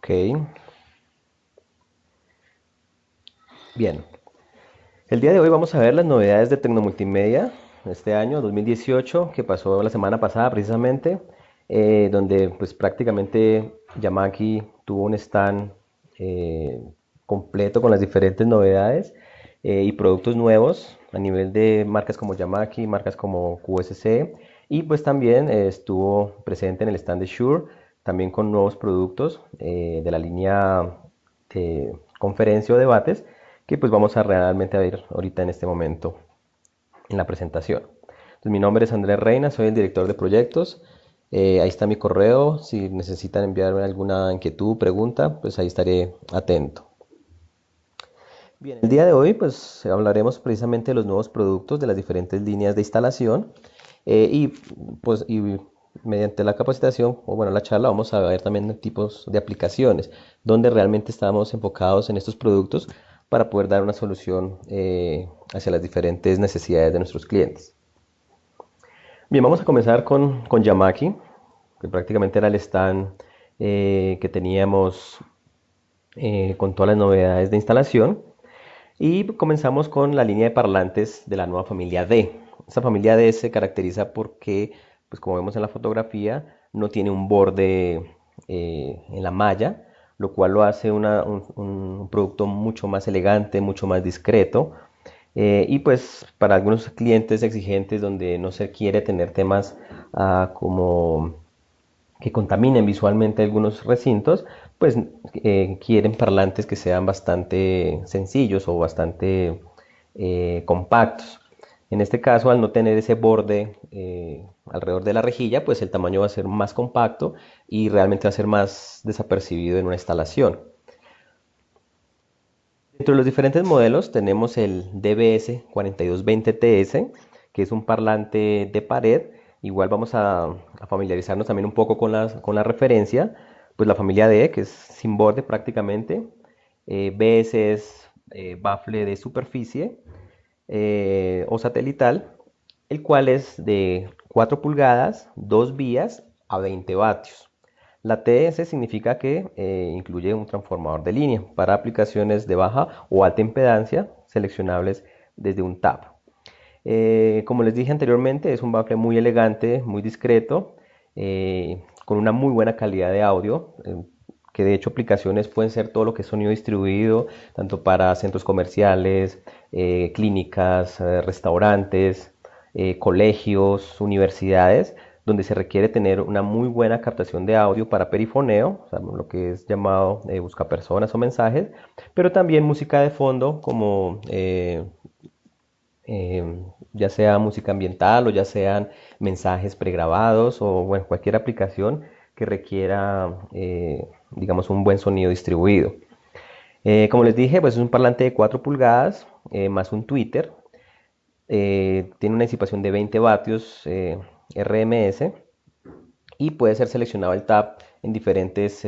Ok, bien. El día de hoy vamos a ver las novedades de Tecnomultimedia este año 2018 que pasó la semana pasada precisamente, donde pues prácticamente Yamaki tuvo un stand eh, completo con las diferentes novedades y productos nuevos a nivel de marcas como Yamaki, marcas como QSC y pues también estuvo presente en el stand de Shure, también con nuevos productos de la línea de conferencia o debates que pues vamos a realmente a ver ahorita en este momento en la presentación. Entonces, mi nombre es Andrés Reina, soy el director de proyectos. Ahí está mi correo, si necesitan enviarme alguna inquietud, pregunta, pues ahí estaré atento. Bien, el día de hoy pues hablaremos precisamente de los nuevos productos de las diferentes líneas de instalación y pues mediante la capacitación o bueno la charla vamos a ver también tipos de aplicaciones donde realmente estamos enfocados en estos productos para poder dar una solución hacia las diferentes necesidades de nuestros clientes. Bien, vamos a comenzar con Yamaki, que prácticamente era el stand que teníamos con todas las novedades de instalación. Y comenzamos con la línea de parlantes de la nueva familia D. Esta familia D se caracteriza porque, pues como vemos en la fotografía, no tiene un borde en la malla, lo cual lo hace un producto mucho más elegante, mucho más discreto. Y pues para algunos clientes exigentes donde no se quiere tener temas como que contaminen visualmente algunos recintos, pues quieren parlantes que sean bastante sencillos o bastante compactos. En este caso, al no tener ese borde alrededor de la rejilla, pues el tamaño va a ser más compacto y realmente va a ser más desapercibido en una instalación. Dentro de los diferentes modelos tenemos el DBS 4220TS, que es un parlante de pared. Igual vamos a familiarizarnos también un poco con la referencia. Pues la familia D, que es sin borde prácticamente. BS es bafle de superficie o satelital, el cual es de 4 pulgadas, 2 vías a 20 vatios. La TS significa que incluye un transformador de línea para aplicaciones de baja o alta impedancia seleccionables desde un tab. Como les dije anteriormente, es un bafle muy elegante, muy discreto, con una muy buena calidad de audio, que de hecho aplicaciones pueden ser todo lo que es sonido distribuido, tanto para centros comerciales, clínicas, restaurantes, colegios, universidades, donde se requiere tener una muy buena captación de audio para perifoneo, o sea, lo que es llamado buscapersonas o mensajes, pero también música de fondo como ya sea música ambiental o ya sean mensajes pregrabados o bueno, cualquier aplicación que requiera, digamos, un buen sonido distribuido. Como les dije, pues es un parlante de 4 pulgadas más un tweeter. Tiene una disipación de 20 vatios RMS y puede ser seleccionado el tap en diferentes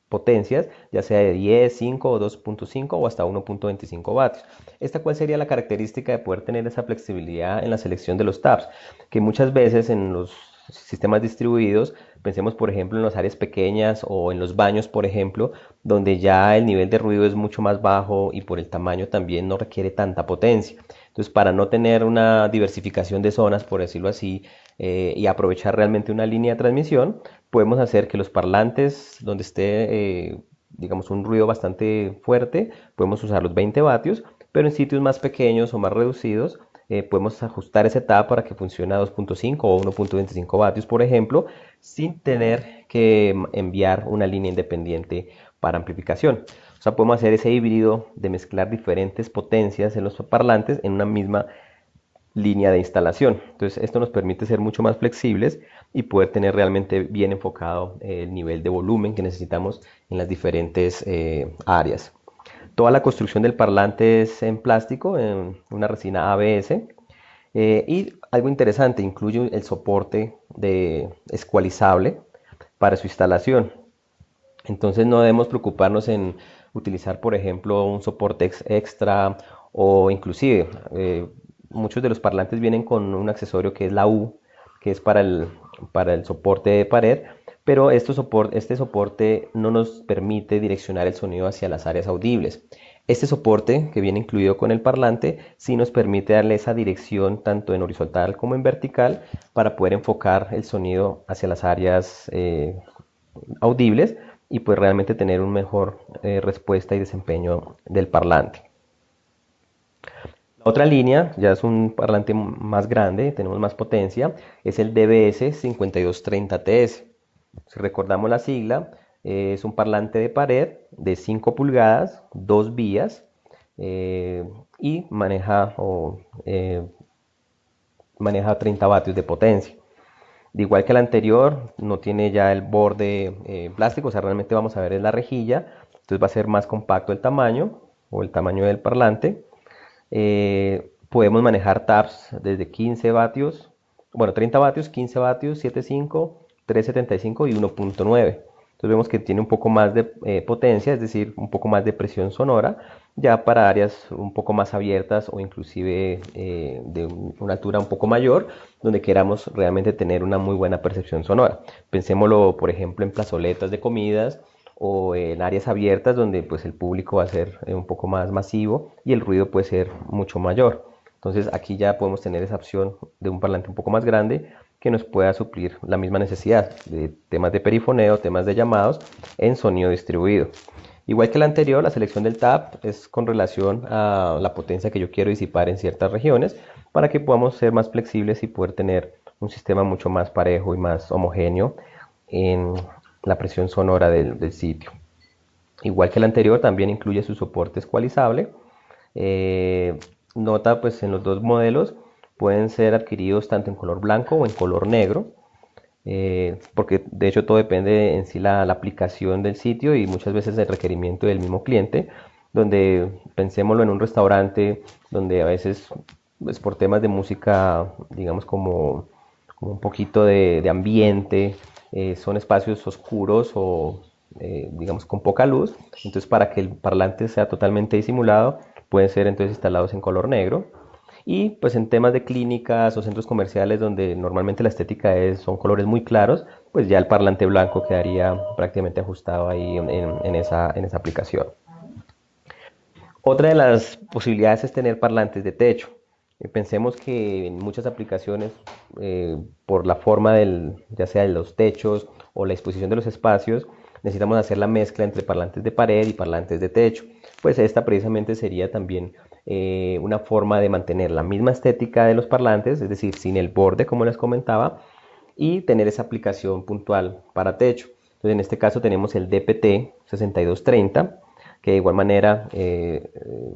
potencias, ya sea de 10, 5 o 2.5 o hasta 1.25 vatios. ¿Esta cuál sería la característica de poder tener esa flexibilidad en la selección de los taps? Que muchas veces en los sistemas distribuidos, pensemos por ejemplo en las áreas pequeñas o en los baños, por ejemplo, donde ya el nivel de ruido es mucho más bajo y por el tamaño también no requiere tanta potencia. Entonces, para no tener una diversificación de zonas, por decirlo así, y aprovechar realmente una línea de transmisión, podemos hacer que los parlantes donde esté, digamos, un ruido bastante fuerte, podemos usar los 20 vatios, pero en sitios más pequeños o más reducidos, podemos ajustar ese tap para que funcione a 2.5 o 1.25 vatios, por ejemplo, sin tener que enviar una línea independiente para amplificación. O sea, podemos hacer ese híbrido de mezclar diferentes potencias en los parlantes en una misma línea de instalación. Entonces, esto nos permite ser mucho más flexibles y poder tener realmente bien enfocado el nivel de volumen que necesitamos en las diferentes áreas. Toda la construcción del parlante es en plástico, en una resina ABS. Y algo interesante, incluye el soporte de escualizable para su instalación. Entonces no debemos preocuparnos en utilizar, por ejemplo, un soporte extra o inclusive muchos de los parlantes vienen con un accesorio que es la U, que es para el soporte de pared, pero este soporte no nos permite direccionar el sonido hacia las áreas audibles. Este soporte que viene incluido con el parlante sí nos permite darle esa dirección tanto en horizontal como en vertical para poder enfocar el sonido hacia las áreas audibles y pues realmente tener un mejor respuesta y desempeño del parlante. La otra línea, ya es un parlante más grande, tenemos más potencia, es el DBS 5230TS. Si recordamos la sigla, es un parlante de pared de 5 pulgadas, 2 vías y maneja 30 vatios de potencia. De igual que el anterior, no tiene ya el borde plástico, o sea, realmente vamos a ver es la rejilla, entonces va a ser más compacto el tamaño o el tamaño del parlante. Podemos manejar taps desde 15 vatios, bueno, 30 vatios, 15 vatios, 7.5, 3.75 y 1.9. Entonces vemos que tiene un poco más de potencia, es decir, un poco más de presión sonora, ya para áreas un poco más abiertas o inclusive de una altura un poco mayor, donde queramos realmente tener una muy buena percepción sonora. Pensémoslo, por ejemplo, en plazoletas de comidas o en áreas abiertas donde pues el público va a ser un poco más masivo y el ruido puede ser mucho mayor. Entonces aquí ya podemos tener esa opción de un parlante un poco más grande que nos pueda suplir la misma necesidad de temas de perifoneo, temas de llamados en sonido distribuido. Igual que el anterior, la selección del tap es con relación a la potencia que yo quiero disipar en ciertas regiones para que podamos ser más flexibles y poder tener un sistema mucho más parejo y más homogéneo en la presión sonora del sitio. Igual que el anterior, también incluye su soporte ecualizable. Nota pues en los dos modelos pueden ser adquiridos tanto en color blanco o en color negro, porque de hecho todo depende en sí la aplicación del sitio y muchas veces el requerimiento del mismo cliente, donde pensémoslo en un restaurante donde a veces pues, por temas de música, digamos como un poquito de ambiente, son espacios oscuros o digamos con poca luz, entonces para que el parlante sea totalmente disimulado pueden ser entonces instalados en color negro. Y pues en temas de clínicas o centros comerciales donde normalmente la estética son colores muy claros, pues ya el parlante blanco quedaría prácticamente ajustado ahí en esa aplicación. Otra de las posibilidades es tener parlantes de techo. Pensemos que en muchas aplicaciones, por la forma ya sea de los techos o la disposición de los espacios, necesitamos hacer la mezcla entre parlantes de pared y parlantes de techo. Pues esta precisamente sería también una forma de mantener la misma estética de los parlantes, es decir, sin el borde como les comentaba, y tener esa aplicación puntual para techo. Entonces en este caso tenemos el DPT 6230, que de igual manera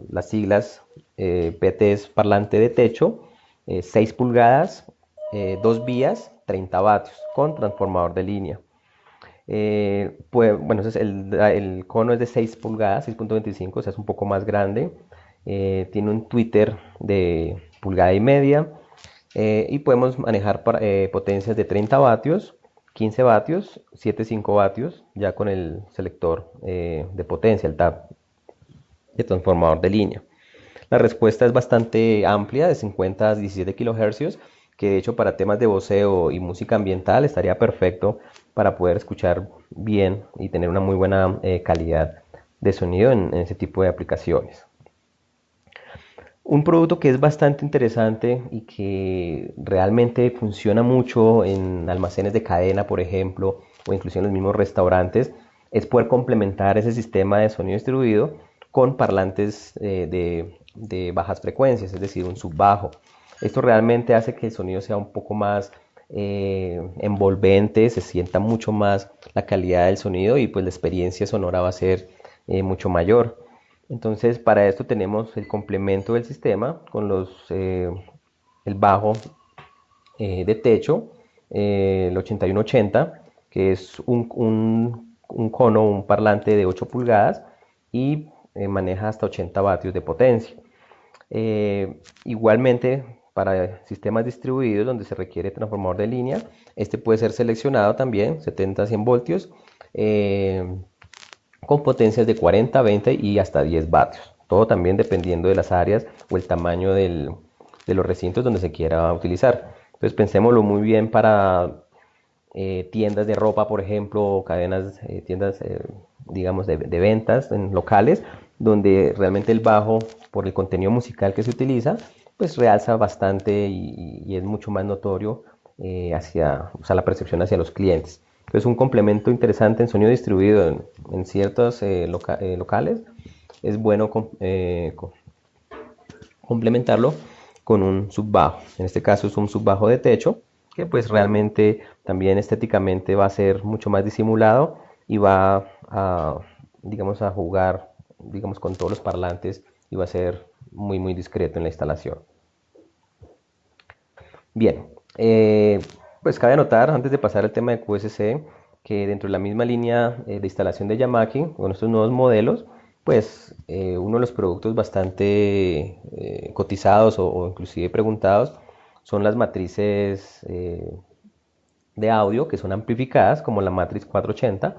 las siglas PT es parlante de techo, 6 pulgadas, 2 vías, 30 vatios con transformador de línea. Pues, bueno, el cono es de 6 pulgadas, 6.25, o sea, es un poco más grande. Tiene un tweeter de pulgada y media. Y podemos manejar potencias de 30 vatios, 15 vatios, 7.5 vatios, ya con el selector de potencia, el tab de transformador de línea. La respuesta es bastante amplia, de 50 a 17 kHz, que de hecho para temas de voceo y música ambiental estaría perfecto para poder escuchar bien y tener una muy buena calidad de sonido en ese tipo de aplicaciones. Un producto que es bastante interesante y que realmente funciona mucho en almacenes de cadena, por ejemplo, o incluso en los mismos restaurantes, es poder complementar ese sistema de sonido distribuido con parlantes de bajas frecuencias, es decir, un subbajo. Esto realmente hace que el sonido sea un poco más envolvente, se sienta mucho más la calidad del sonido y pues la experiencia sonora va a ser mucho mayor. Entonces, para esto tenemos el complemento del sistema con el bajo de techo, el 8180, que es un cono, un parlante de 8 pulgadas y maneja hasta 80 vatios de potencia. Igualmente, para sistemas distribuidos donde se requiere transformador de línea, este puede ser seleccionado también, 70 a 100 voltios. Con potencias de 40, 20 y hasta 10 vatios. Todo también dependiendo de las áreas o el tamaño de los recintos donde se quiera utilizar. Entonces pensémoslo muy bien para tiendas de ropa, por ejemplo, o cadenas, tiendas, digamos, de ventas en locales, donde realmente el bajo, por el contenido musical que se utiliza, pues realza bastante y es mucho más notorio hacia, o sea, la percepción hacia los clientes. Entonces, un complemento interesante en sonido distribuido en ciertos locales es bueno complementarlo con un subbajo. En este caso es un subbajo de techo que pues realmente también estéticamente va a ser mucho más disimulado y va a, digamos, a jugar, digamos, con todos los parlantes y va a ser muy discreto en la instalación. Bien, pues cabe anotar antes de pasar al tema de QSC que dentro de la misma línea de instalación de Yamaki, con estos nuevos modelos, pues uno de los productos bastante cotizados o inclusive preguntados son las matrices de audio que son amplificadas, como la matriz 480,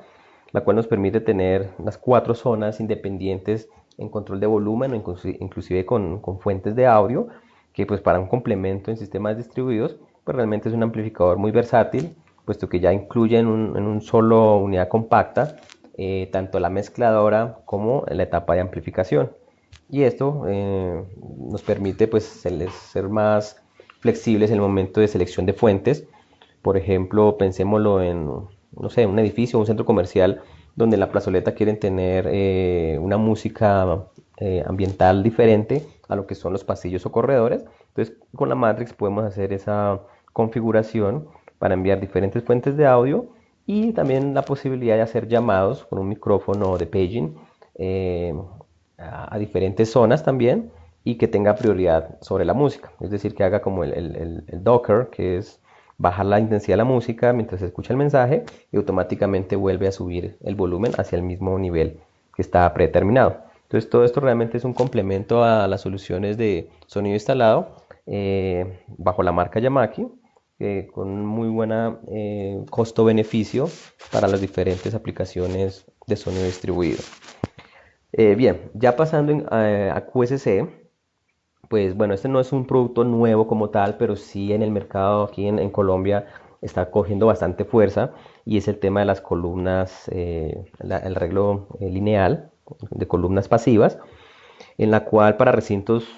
la cual nos permite tener las 4 zonas independientes en control de volumen o inclusive con fuentes de audio, que pues para un complemento en sistemas distribuidos, pues realmente es un amplificador muy versátil, puesto que ya incluye en un solo unidad compacta tanto la mezcladora como la etapa de amplificación. Y esto nos permite pues ser más flexibles en el momento de selección de fuentes. Por ejemplo, pensémoslo en, no sé, un edificio, un centro comercial donde en la plazoleta quieren tener una música ambiental diferente a lo que son los pasillos o corredores. Entonces, con la Matrix podemos hacer esa configuración para enviar diferentes fuentes de audio y también la posibilidad de hacer llamados con un micrófono de paging eh, a diferentes zonas también y que tenga prioridad sobre la música. Es decir, que haga como el Docker, que es bajar la intensidad de la música mientras se escucha el mensaje y automáticamente vuelve a subir el volumen hacia el mismo nivel que está predeterminado. Entonces todo esto realmente es un complemento a las soluciones de sonido instalado bajo la marca Yamaki con muy buena costo-beneficio para las diferentes aplicaciones de sonido distribuido. Bien, ya pasando a QSC, pues bueno, este no es un producto nuevo como tal, pero sí en el mercado aquí en Colombia está cogiendo bastante fuerza y es el tema de las columnas, el arreglo lineal de columnas pasivas, en la cual para recintos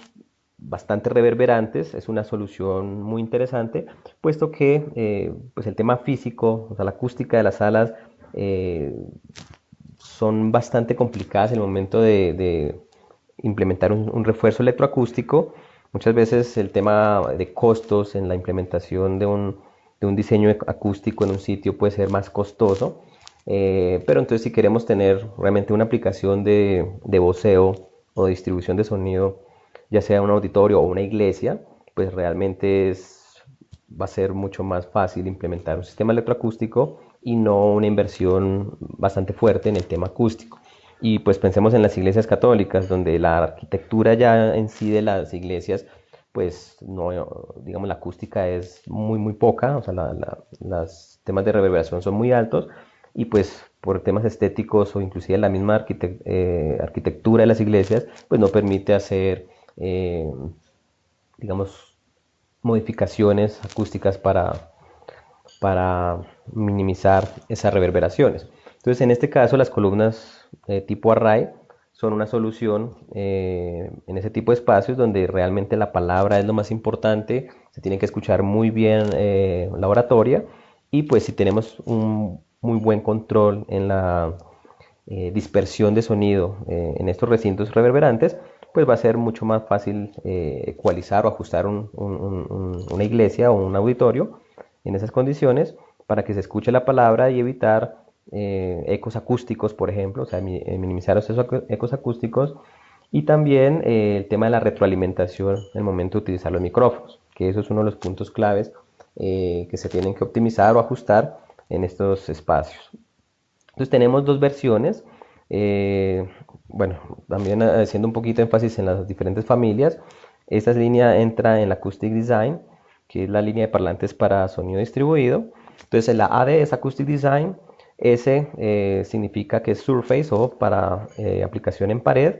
bastante reverberantes es una solución muy interesante, puesto que pues el tema físico, o sea, la acústica de las salas eh, son bastante complicadas en el momento de implementar un refuerzo electroacústico. Muchas veces el tema de costos en la implementación de un diseño acústico en un sitio puede ser más costoso. Pero entonces si queremos tener realmente una aplicación de voceo o de distribución de sonido, ya sea un auditorio o una iglesia, pues realmente va a ser mucho más fácil implementar un sistema electroacústico y no una inversión bastante fuerte en el tema acústico. Y pues pensemos en las iglesias católicas, donde la arquitectura ya en sí de las iglesias, pues no, digamos, la acústica es muy poca, o sea, los temas de reverberación son muy altos y pues por temas estéticos o inclusive la misma arquitectura de las iglesias, pues no permite hacer, digamos, modificaciones acústicas para minimizar esas reverberaciones. Entonces, en este caso, las columnas tipo array son una solución en ese tipo de espacios donde realmente la palabra es lo más importante, se tiene que escuchar muy bien la oratoria y pues si tenemos un muy buen control en la dispersión de sonido en estos recintos reverberantes, pues va a ser mucho más fácil ecualizar o ajustar una iglesia o un auditorio en esas condiciones para que se escuche la palabra y evitar ecos acústicos, por ejemplo, o sea, minimizar esos ecos acústicos y también el tema de la retroalimentación en el momento de utilizar los micrófonos, que eso es uno de los puntos claves que se tienen que optimizar o ajustar en estos espacios. Entonces tenemos dos versiones. eh, bueno, también haciendo un poquito de énfasis en las diferentes familias. Esta línea entra en la Acoustic Design, que es la línea de parlantes para sonido distribuido. Entonces la A de es Acoustic Design, S significa que es Surface o para aplicación en pared.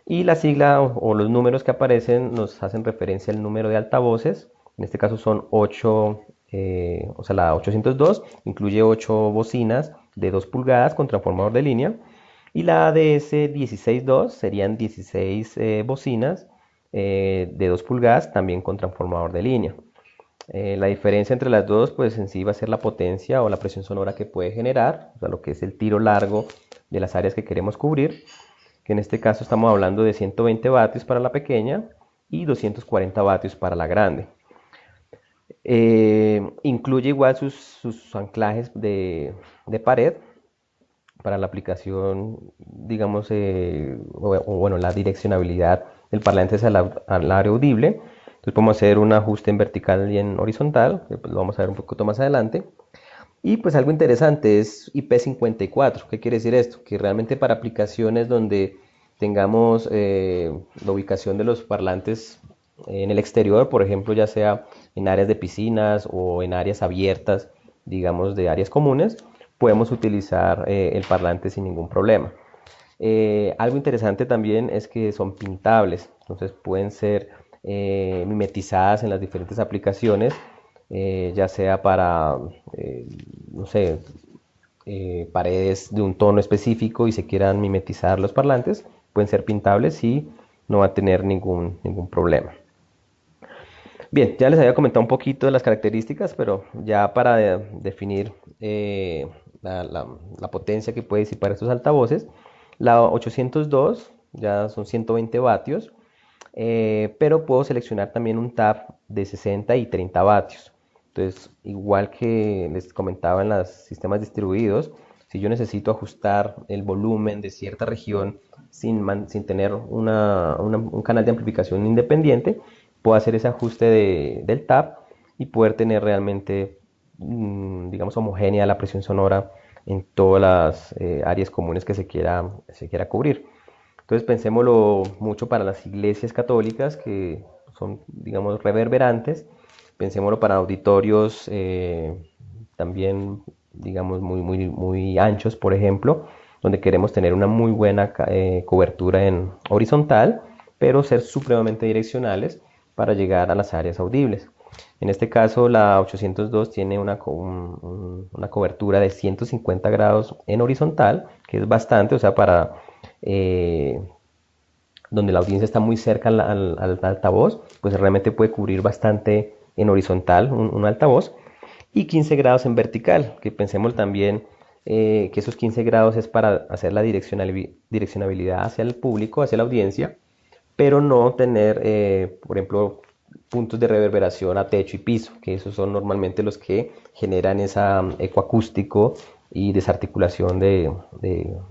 Y la sigla o los números que aparecen nos hacen referencia al número de altavoces. En este caso son 8 o sea, la 802 incluye 8 bocinas de 2 pulgadas con transformador de línea. Y la ADS 16.2 serían 16 bocinas de 2 pulgadas también con transformador de línea. La diferencia entre las dos, pues en sí va a ser la potencia o la presión sonora que puede generar, o sea, lo que es el tiro largo de las áreas que queremos cubrir, que en este caso estamos hablando de 120 vatios para la pequeña y 240 vatios para la grande. Incluye igual sus anclajes de pared para la aplicación, digamos, o bueno, la direccionabilidad del parlante es al área audible. Entonces podemos hacer un ajuste en vertical y en horizontal, que pues lo vamos a ver un poquito más adelante. Y pues algo interesante es IP54. ¿Qué quiere decir esto? Que realmente para aplicaciones donde tengamos la ubicación de los parlantes en el exterior, por ejemplo, ya sea en áreas de piscinas o en áreas abiertas, digamos, de áreas comunes, podemos utilizar el parlante sin ningún problema. Algo interesante también es que son pintables, entonces pueden ser mimetizadas en las diferentes aplicaciones, ya sea para, no sé, paredes de un tono específico y se quieran mimetizar los parlantes, pueden ser pintables y no va a tener ningún problema. Bien, ya les había comentado un poquito de las características, pero ya para definir la potencia que puede disipar estos altavoces, la 802 ya son 120 vatios, pero puedo seleccionar también un tab de 60 y 30 vatios. Entonces, igual que les comentaba en los sistemas distribuidos, si yo necesito ajustar el volumen de cierta región sin tener un canal de amplificación independiente, puedo hacer ese ajuste del tab y poder tener realmente, digamos, homogénea la presión sonora en todas las áreas comunes que se quiera cubrir. Entonces pensémoslo mucho para las iglesias católicas que son, digamos, reverberantes. Pensémoslo para auditorios también, digamos, muy anchos, por ejemplo, donde queremos tener una muy buena cobertura en horizontal, pero ser supremamente direccionales para llegar a las áreas audibles. En este caso, la 802 tiene una cobertura de 150 grados en horizontal, que es bastante, o sea, para eh, donde la audiencia está muy cerca al altavoz, pues realmente puede cubrir bastante en horizontal un altavoz, y 15 grados en vertical, que pensemos también que esos 15 grados es para hacer la direccionabilidad hacia el público, hacia la audiencia, pero no tener, por ejemplo, puntos de reverberación a techo y piso, que esos son normalmente los que generan ese ecoacústico y desarticulación de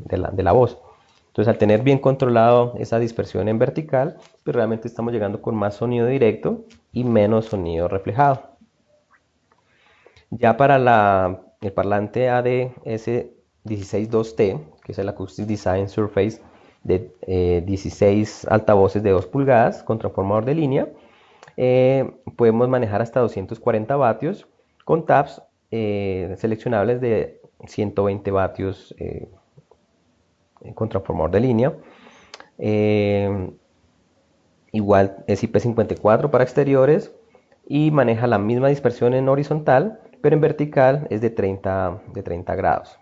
la voz. Entonces, al tener bien controlado esa dispersión en vertical, pues realmente estamos llegando con más sonido directo y menos sonido reflejado. Ya para el parlante ADS 162T, que es el Acoustic Design Surface de 16 altavoces de 2 pulgadas con transformador de línea, podemos manejar hasta 240 vatios con tabs seleccionables de 120 vatios con transformador de línea. Igual es IP54 para exteriores y maneja la misma dispersión en horizontal, pero en vertical es de 30 grados.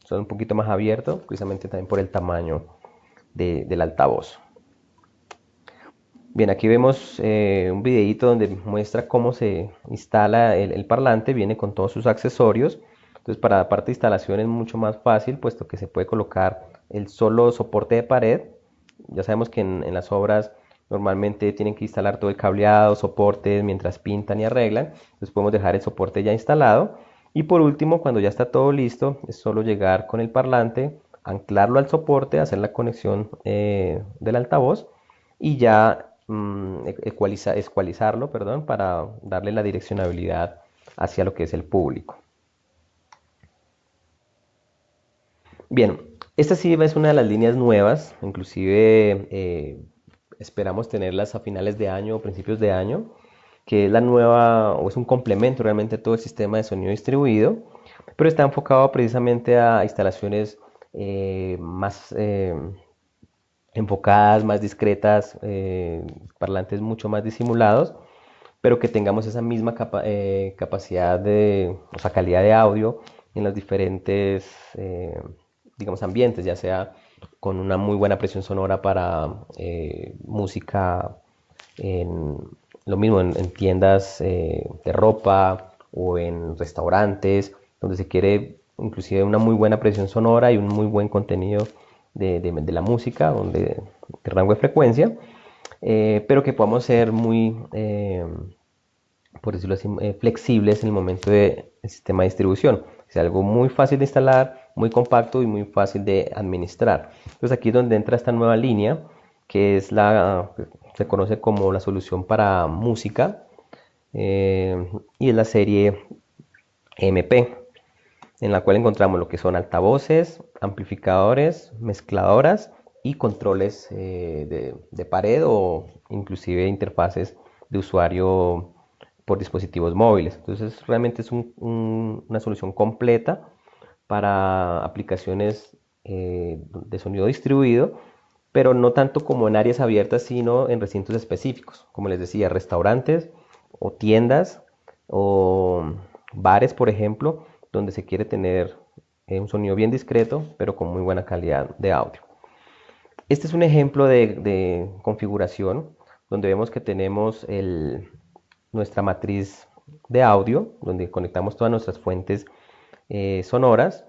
Son un poquito más abierto, precisamente también por el tamaño del altavoz. Bien, aquí vemos un videito donde muestra cómo se instala el parlante, viene con todos sus accesorios. Entonces para la parte de instalación es mucho más fácil, puesto que se puede colocar el solo soporte de pared. Ya sabemos que en las obras normalmente tienen que instalar todo el cableado, soportes, mientras pintan y arreglan. Entonces podemos dejar el soporte ya instalado. Y por último, cuando ya está todo listo, es solo llegar con el parlante, anclarlo al soporte, hacer la conexión del altavoz y ya ecualizarlo, perdón, para darle la direccionabilidad hacia lo que es el público. Bien, esta sí es una de las líneas nuevas, inclusive esperamos tenerlas a finales de año o principios de año, que es la nueva, o es un complemento realmente a todo el sistema de sonido distribuido, pero está enfocado precisamente a instalaciones más enfocadas, más discretas, parlantes mucho más disimulados, pero que tengamos esa misma capacidad de, o sea, calidad de audio en los diferentes, digamos, ambientes, ya sea con una muy buena presión sonora para música, en, lo mismo en tiendas de ropa o en restaurantes, donde se quiere inclusive una muy buena presión sonora y un muy buen contenido de la música, de rango de frecuencia, pero que podamos ser muy, por decirlo así, flexibles en el momento del sistema de distribución. Es algo muy fácil de instalar, muy compacto y muy fácil de administrar. Entonces aquí es donde entra esta nueva línea, que es se conoce como la solución para música, y es la serie MP, en la cual encontramos lo que son altavoces, amplificadores, mezcladoras y controles de pared o inclusive interfaces de usuario por dispositivos móviles. Entonces realmente es una solución completa para aplicaciones de sonido distribuido, pero no tanto como en áreas abiertas, sino en recintos específicos, como les decía, restaurantes o tiendas o bares, por ejemplo, donde se quiere tener un sonido bien discreto, pero con muy buena calidad de audio. Este es un ejemplo de configuración donde vemos que tenemos nuestra matriz de audio, donde conectamos todas nuestras fuentes sonoras.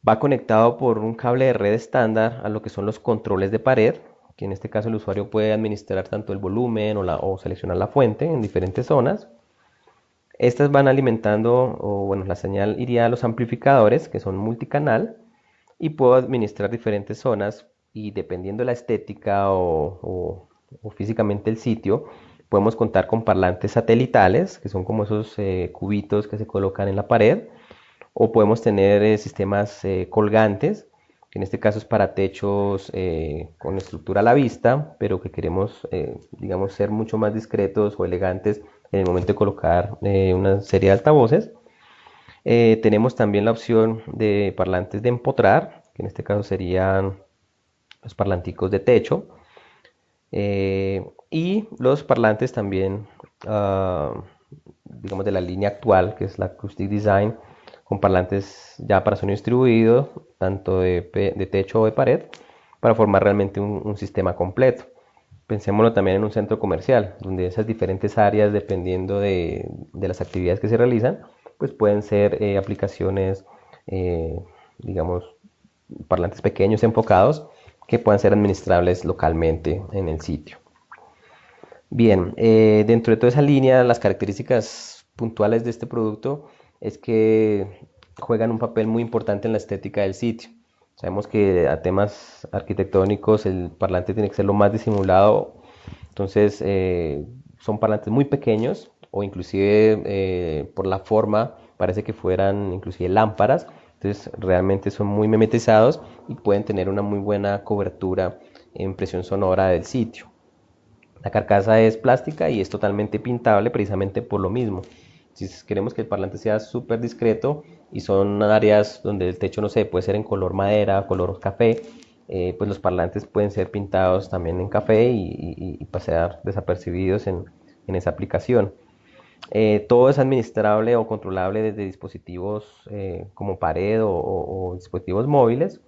Va conectado por un cable de red estándar a lo que son los controles de pared, que en este caso el usuario puede administrar tanto el volumen o seleccionar la fuente en diferentes zonas. Estas van alimentando, o bueno, la señal iría a los amplificadores, que son multicanal, y puedo administrar diferentes zonas y dependiendo de la estética o físicamente el sitio, podemos contar con parlantes satelitales, que son como esos cubitos que se colocan en la pared, o podemos tener sistemas colgantes, que en este caso es para techos con estructura a la vista, pero que queremos, digamos, ser mucho más discretos o elegantes en el momento de colocar una serie de altavoces. Tenemos también la opción de parlantes de empotrar, que en este caso serían los parlanticos de techo, y los parlantes también, digamos, de la línea actual, que es la Acoustic Design, con parlantes ya para sonido distribuido, tanto de techo o de pared, para formar realmente un sistema completo. Pensémoslo también en un centro comercial, donde esas diferentes áreas, dependiendo de las actividades que se realizan, pues pueden ser aplicaciones, digamos, parlantes pequeños enfocados que puedan ser administrables localmente en el sitio. Bien, dentro de toda esa línea, las características puntuales de este producto es que juegan un papel muy importante en la estética del sitio. Sabemos que a temas arquitectónicos el parlante tiene que ser lo más disimulado, entonces son parlantes muy pequeños o inclusive por la forma parece que fueran inclusive lámparas, entonces realmente son muy mimetizados y pueden tener una muy buena cobertura en presión sonora del sitio. La carcasa es plástica y es totalmente pintable precisamente por lo mismo. Si queremos que el parlante sea súper discreto y son áreas donde el techo, no sé, puede ser en color madera, color café, pues los parlantes pueden ser pintados también en café y pasar desapercibidos en esa aplicación. Todo es administrable o controlable desde dispositivos como pared o dispositivos móviles.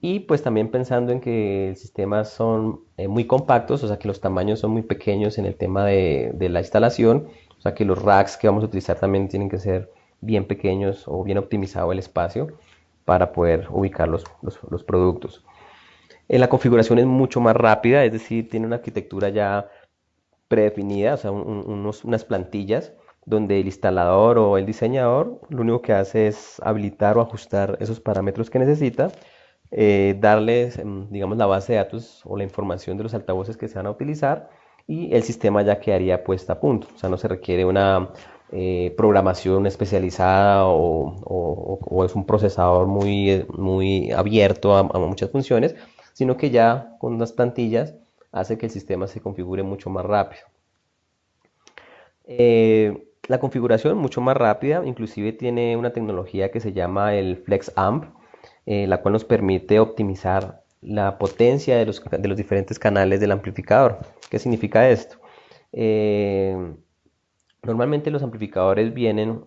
Y pues también pensando en que el sistema son muy compactos, o sea que los tamaños son muy pequeños en el tema de la instalación, o sea que los racks que vamos a utilizar también tienen que ser bien pequeños o bien optimizado el espacio para poder ubicar los productos. La configuración es mucho más rápida, es decir, tiene una arquitectura ya predefinida, o sea, unas plantillas donde el instalador o el diseñador lo único que hace es habilitar o ajustar esos parámetros que necesita, darles, digamos, la base de datos o la información de los altavoces que se van a utilizar y el sistema ya quedaría puesta a punto. O sea, no se requiere una programación especializada o es un procesador muy abierto a muchas funciones, sino que ya con unas plantillas hace que el sistema se configure mucho más rápido. La configuración mucho más rápida, inclusive tiene una tecnología que se llama el FlexAmp, la cual nos permite optimizar la potencia de los diferentes canales del amplificador. ¿Qué significa esto? Normalmente los amplificadores vienen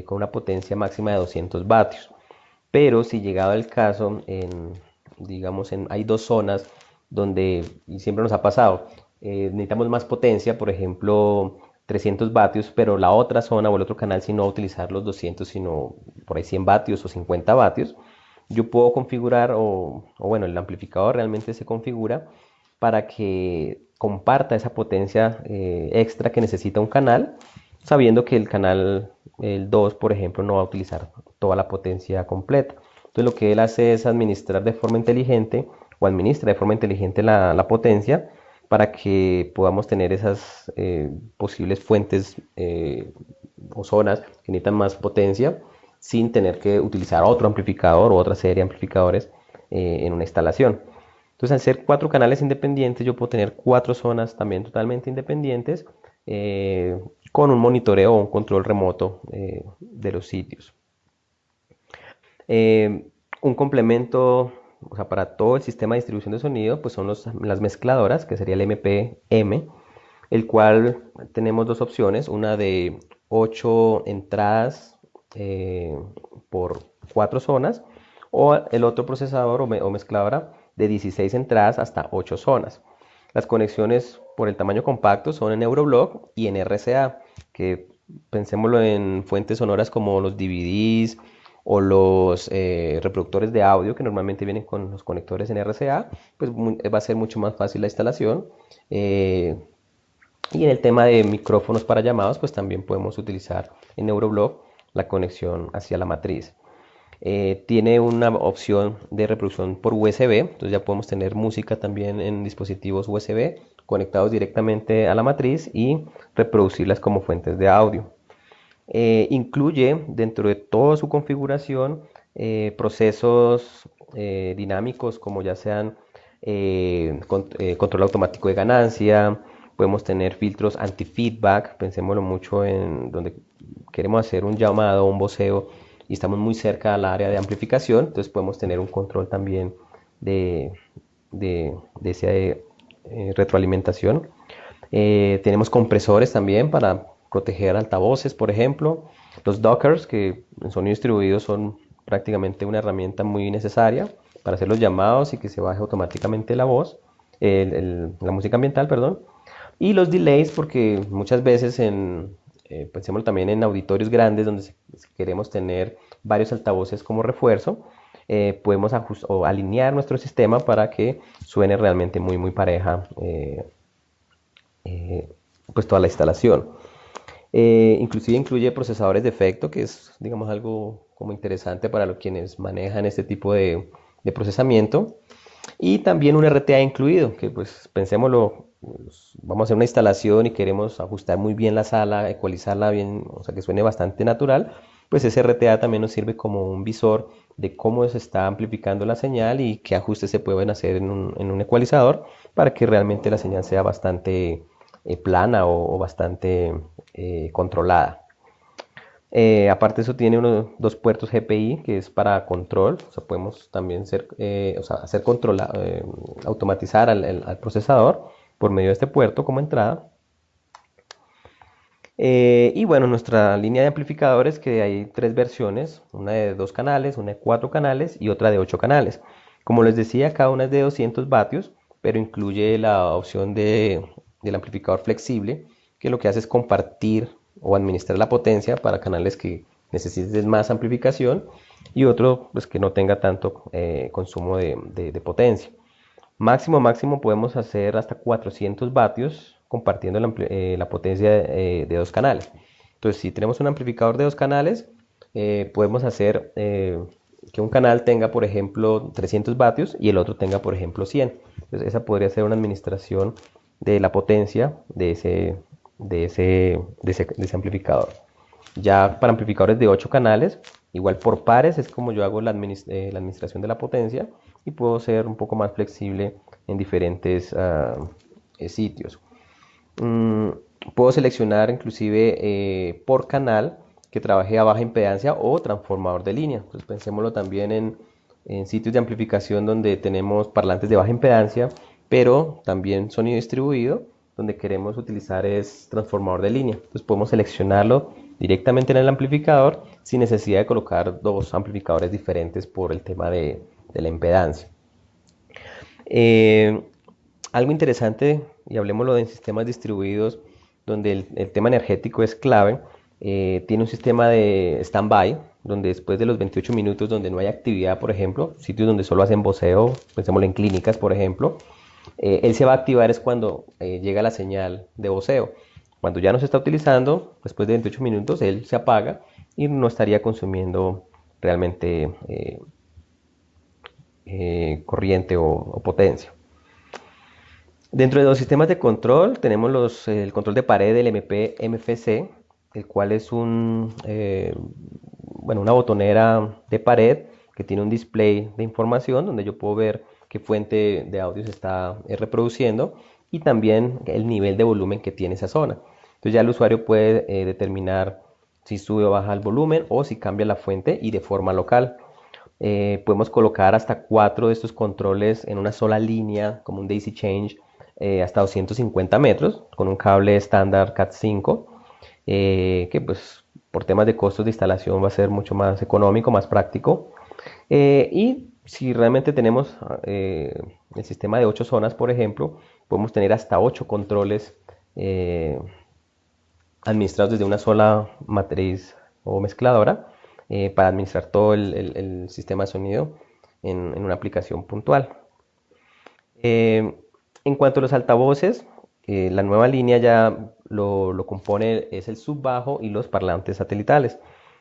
con una potencia máxima de 200 vatios, pero si llegado el caso, digamos, hay dos zonas donde, y siempre nos ha pasado, necesitamos más potencia, por ejemplo, 300 vatios, pero la otra zona o el otro canal si no va a utilizar los 200, sino por ahí 100 vatios o 50 vatios, yo puedo configurar, o bueno, el amplificador realmente se configura para que comparta esa potencia extra que necesita un canal, sabiendo que el canal, el 2 por ejemplo, no va a utilizar toda la potencia completa. Entonces lo que él hace es administrar de forma inteligente o administra de forma inteligente la potencia para que podamos tener esas posibles fuentes o zonas que necesitan más potencia sin tener que utilizar otro amplificador o otra serie de amplificadores en una instalación. Entonces, al ser cuatro canales independientes, yo puedo tener cuatro zonas también totalmente independientes con un monitoreo o un control remoto de los sitios. Un complemento, o sea, para todo el sistema de distribución de sonido, pues son las mezcladoras, que sería el MPM, el cual tenemos dos opciones, una de 8 entradas por 4 zonas, o el otro procesador o mezcladora de 16 entradas hasta 8 zonas. Las conexiones por el tamaño compacto son en Euroblock y en RCA, que pensémoslo en fuentes sonoras como los DVDs o los reproductores de audio que normalmente vienen con los conectores en RCA, pues va a ser mucho más fácil la instalación. Y en el tema de micrófonos para llamados, pues también podemos utilizar en Neuroblock la conexión hacia la matriz. Tiene una opción de reproducción por USB, entonces ya podemos tener música también en dispositivos USB conectados directamente a la matriz y reproducirlas como fuentes de audio. Incluye dentro de toda su configuración procesos dinámicos como ya sean control automático de ganancia, podemos tener filtros anti-feedback, pensémoslo mucho en donde queremos hacer un llamado o un voceo y estamos muy cerca al área de amplificación, entonces podemos tener un control también de esa retroalimentación. Tenemos compresores también para proteger altavoces, por ejemplo. Los Dockers, que en sonido distribuido son prácticamente una herramienta muy necesaria para hacer los llamados y que se baje automáticamente la voz, la música ambiental, perdón. Y los delays, porque muchas veces pensemos también en auditorios grandes donde queremos tener varios altavoces como refuerzo, podemos o alinear nuestro sistema para que suene realmente muy, muy pareja pues toda la instalación. Inclusive incluye procesadores de efecto, que es, digamos, algo como interesante para quienes manejan este tipo de procesamiento. Y también un RTA incluido, que pues pensémoslo, pues, vamos a hacer una instalación y queremos ajustar muy bien la sala, ecualizarla bien, o sea que suene bastante natural, pues ese RTA también nos sirve como un visor de cómo se está amplificando la señal y qué ajustes se pueden hacer en un ecualizador para que realmente la señal sea bastante plana o bastante controlada. Aparte de eso tiene dos puertos GPI que es para control, o sea, podemos también hacer automatizar al procesador por medio de este puerto como entrada. Y bueno, nuestra línea de amplificadores que hay tres versiones, una de 2 canales, una de 4 canales y otra de 8 canales. Como les decía, cada una es de 200 vatios, pero incluye la opción del amplificador flexible, que lo que hace es compartir o administrar la potencia para canales que necesiten más amplificación y otro pues, que no tenga tanto consumo de potencia. Máximo podemos hacer hasta 400 vatios compartiendo la potencia de 2 canales. Entonces, si tenemos un amplificador de 2 canales, podemos hacer que un canal tenga, por ejemplo, 300 vatios y el otro tenga, por ejemplo, 100. Entonces, esa podría ser una administración de la potencia de ese amplificador. Ya para amplificadores de 8 canales, igual por pares es como yo hago la administración de la potencia y puedo ser un poco más flexible en diferentes sitios. Puedo seleccionar inclusive por canal que trabaje a baja impedancia o transformador de línea. Entonces pensémoslo también en sitios de amplificación donde tenemos parlantes de baja impedancia, pero también sonido distribuido. donde queremos utilizar es transformador de línea. Entonces podemos seleccionarlo directamente en el amplificador sin necesidad de colocar dos amplificadores diferentes por el tema de la impedancia. Eh, Algo interesante, y hablemoslo de sistemas distribuidos, donde el tema energético es clave, tiene un sistema de stand-by, donde después de los 28 minutos donde no hay actividad, por ejemplo, sitios donde solo hacen voceo, pensémoslo en clínicas, por ejemplo, él se va a activar es cuando llega la señal de voceo. Cuando ya no se está utilizando, después de 28 minutos, él se apaga y no estaría consumiendo realmente corriente o potencia. Dentro de los sistemas de control tenemos el control de pared del MP-MFC, el cual es una botonera de pared que tiene un display de información donde yo puedo ver qué fuente de audio se está reproduciendo y también el nivel de volumen que tiene esa zona. Entonces ya el usuario puede determinar si sube o baja el volumen o si cambia la fuente y de forma local. Podemos colocar hasta 4 de estos controles en una sola línea, como un daisy change, hasta 250 metros, con un cable estándar Cat5, que pues por temas de costos de instalación va a ser mucho más económico, más práctico. Y si realmente tenemos el sistema de 8 zonas, por ejemplo, podemos tener hasta 8 controles administrados desde una sola matriz o mezcladora para administrar todo el sistema de sonido en una aplicación puntual. En cuanto a los altavoces, la nueva línea ya lo compone es el subbajo y los parlantes satelitales.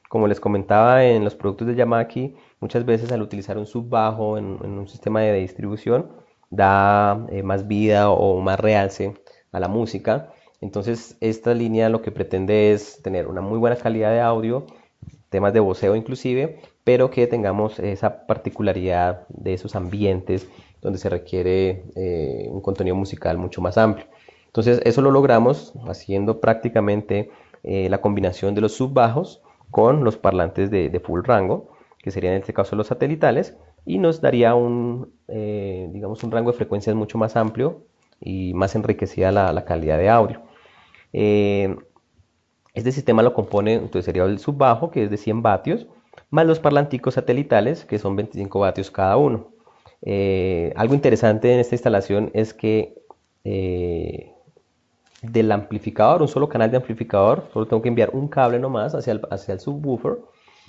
Como les comentaba en los productos de Yamaki, muchas veces al utilizar un subbajo en un sistema de distribución da más vida o más realce a la música. Entonces esta línea lo que pretende es tener una muy buena calidad de audio, temas de voceo inclusive, pero que tengamos esa particularidad de esos ambientes donde se requiere un contenido musical mucho más amplio. Entonces eso lo logramos haciendo prácticamente la combinación de los subbajos con los parlantes de full rango, que serían en este caso los satelitales, y nos daría digamos un rango de frecuencias mucho más amplio y más enriquecida la calidad de audio. Este sistema lo compone, entonces sería el subbajo, que es de 100 vatios, más los parlanticos satelitales, que son 25 vatios cada uno. Algo interesante en esta instalación es que del amplificador, un solo canal de amplificador, solo tengo que enviar un cable nomás hacia el subwoofer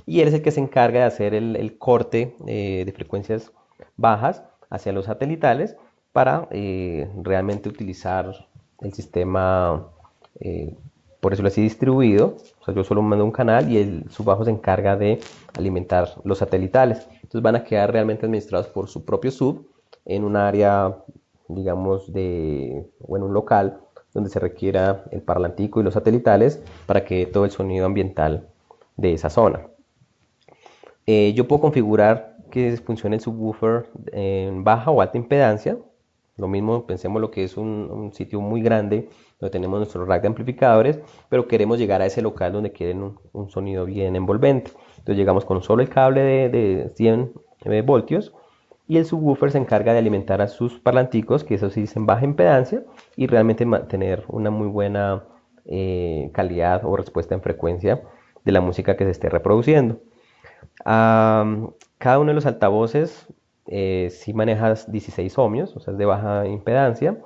y él es el que se encarga de hacer el corte de frecuencias bajas hacia los satelitales para realmente utilizar el sistema, por eso lo así distribuido. O sea, yo solo mando un canal y el subbajo se encarga de alimentar los satelitales. Entonces van a quedar realmente administrados por su propio sub en un área, digamos, o en un local donde se requiera el parlantico y los satelitales para que todo el sonido ambiental de esa zona. Yo puedo configurar que funcione el subwoofer en baja o alta impedancia. Lo mismo, pensemos lo que es un sitio muy grande donde tenemos nuestro rack de amplificadores, pero queremos llegar a ese local donde quieren un sonido bien envolvente. Entonces llegamos con solo el cable de 100 voltios y el subwoofer se encarga de alimentar a sus parlanticos, que eso sí dicen baja impedancia, y realmente mantener una muy buena calidad o respuesta en frecuencia de la música que se esté reproduciendo. Cada uno de los altavoces sí maneja 16 ohmios, o sea, es de baja impedancia,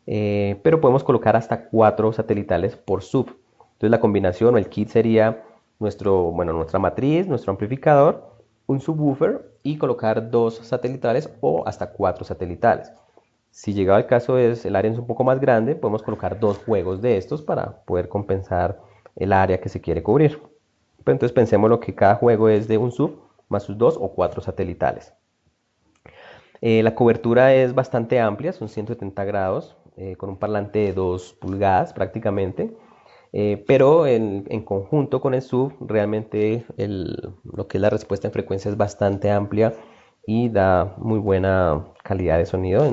pero podemos colocar hasta 4 satelitales por sub. Entonces la combinación o el kit sería nuestra matriz, nuestro amplificador, un subwoofer y colocar 2 satelitales o hasta 4 satelitales. Si llegado el caso el área es un poco más grande, podemos colocar 2 juegos de estos para poder compensar el área que se quiere cubrir. Pero entonces pensemos lo que cada juego es de un sub más sus 2 o 4 satelitales. La cobertura es bastante amplia, son 170 grados, con un parlante de 2 pulgadas prácticamente. Pero en conjunto con el sub, realmente lo que es la respuesta en frecuencia es bastante amplia y da muy buena calidad de sonido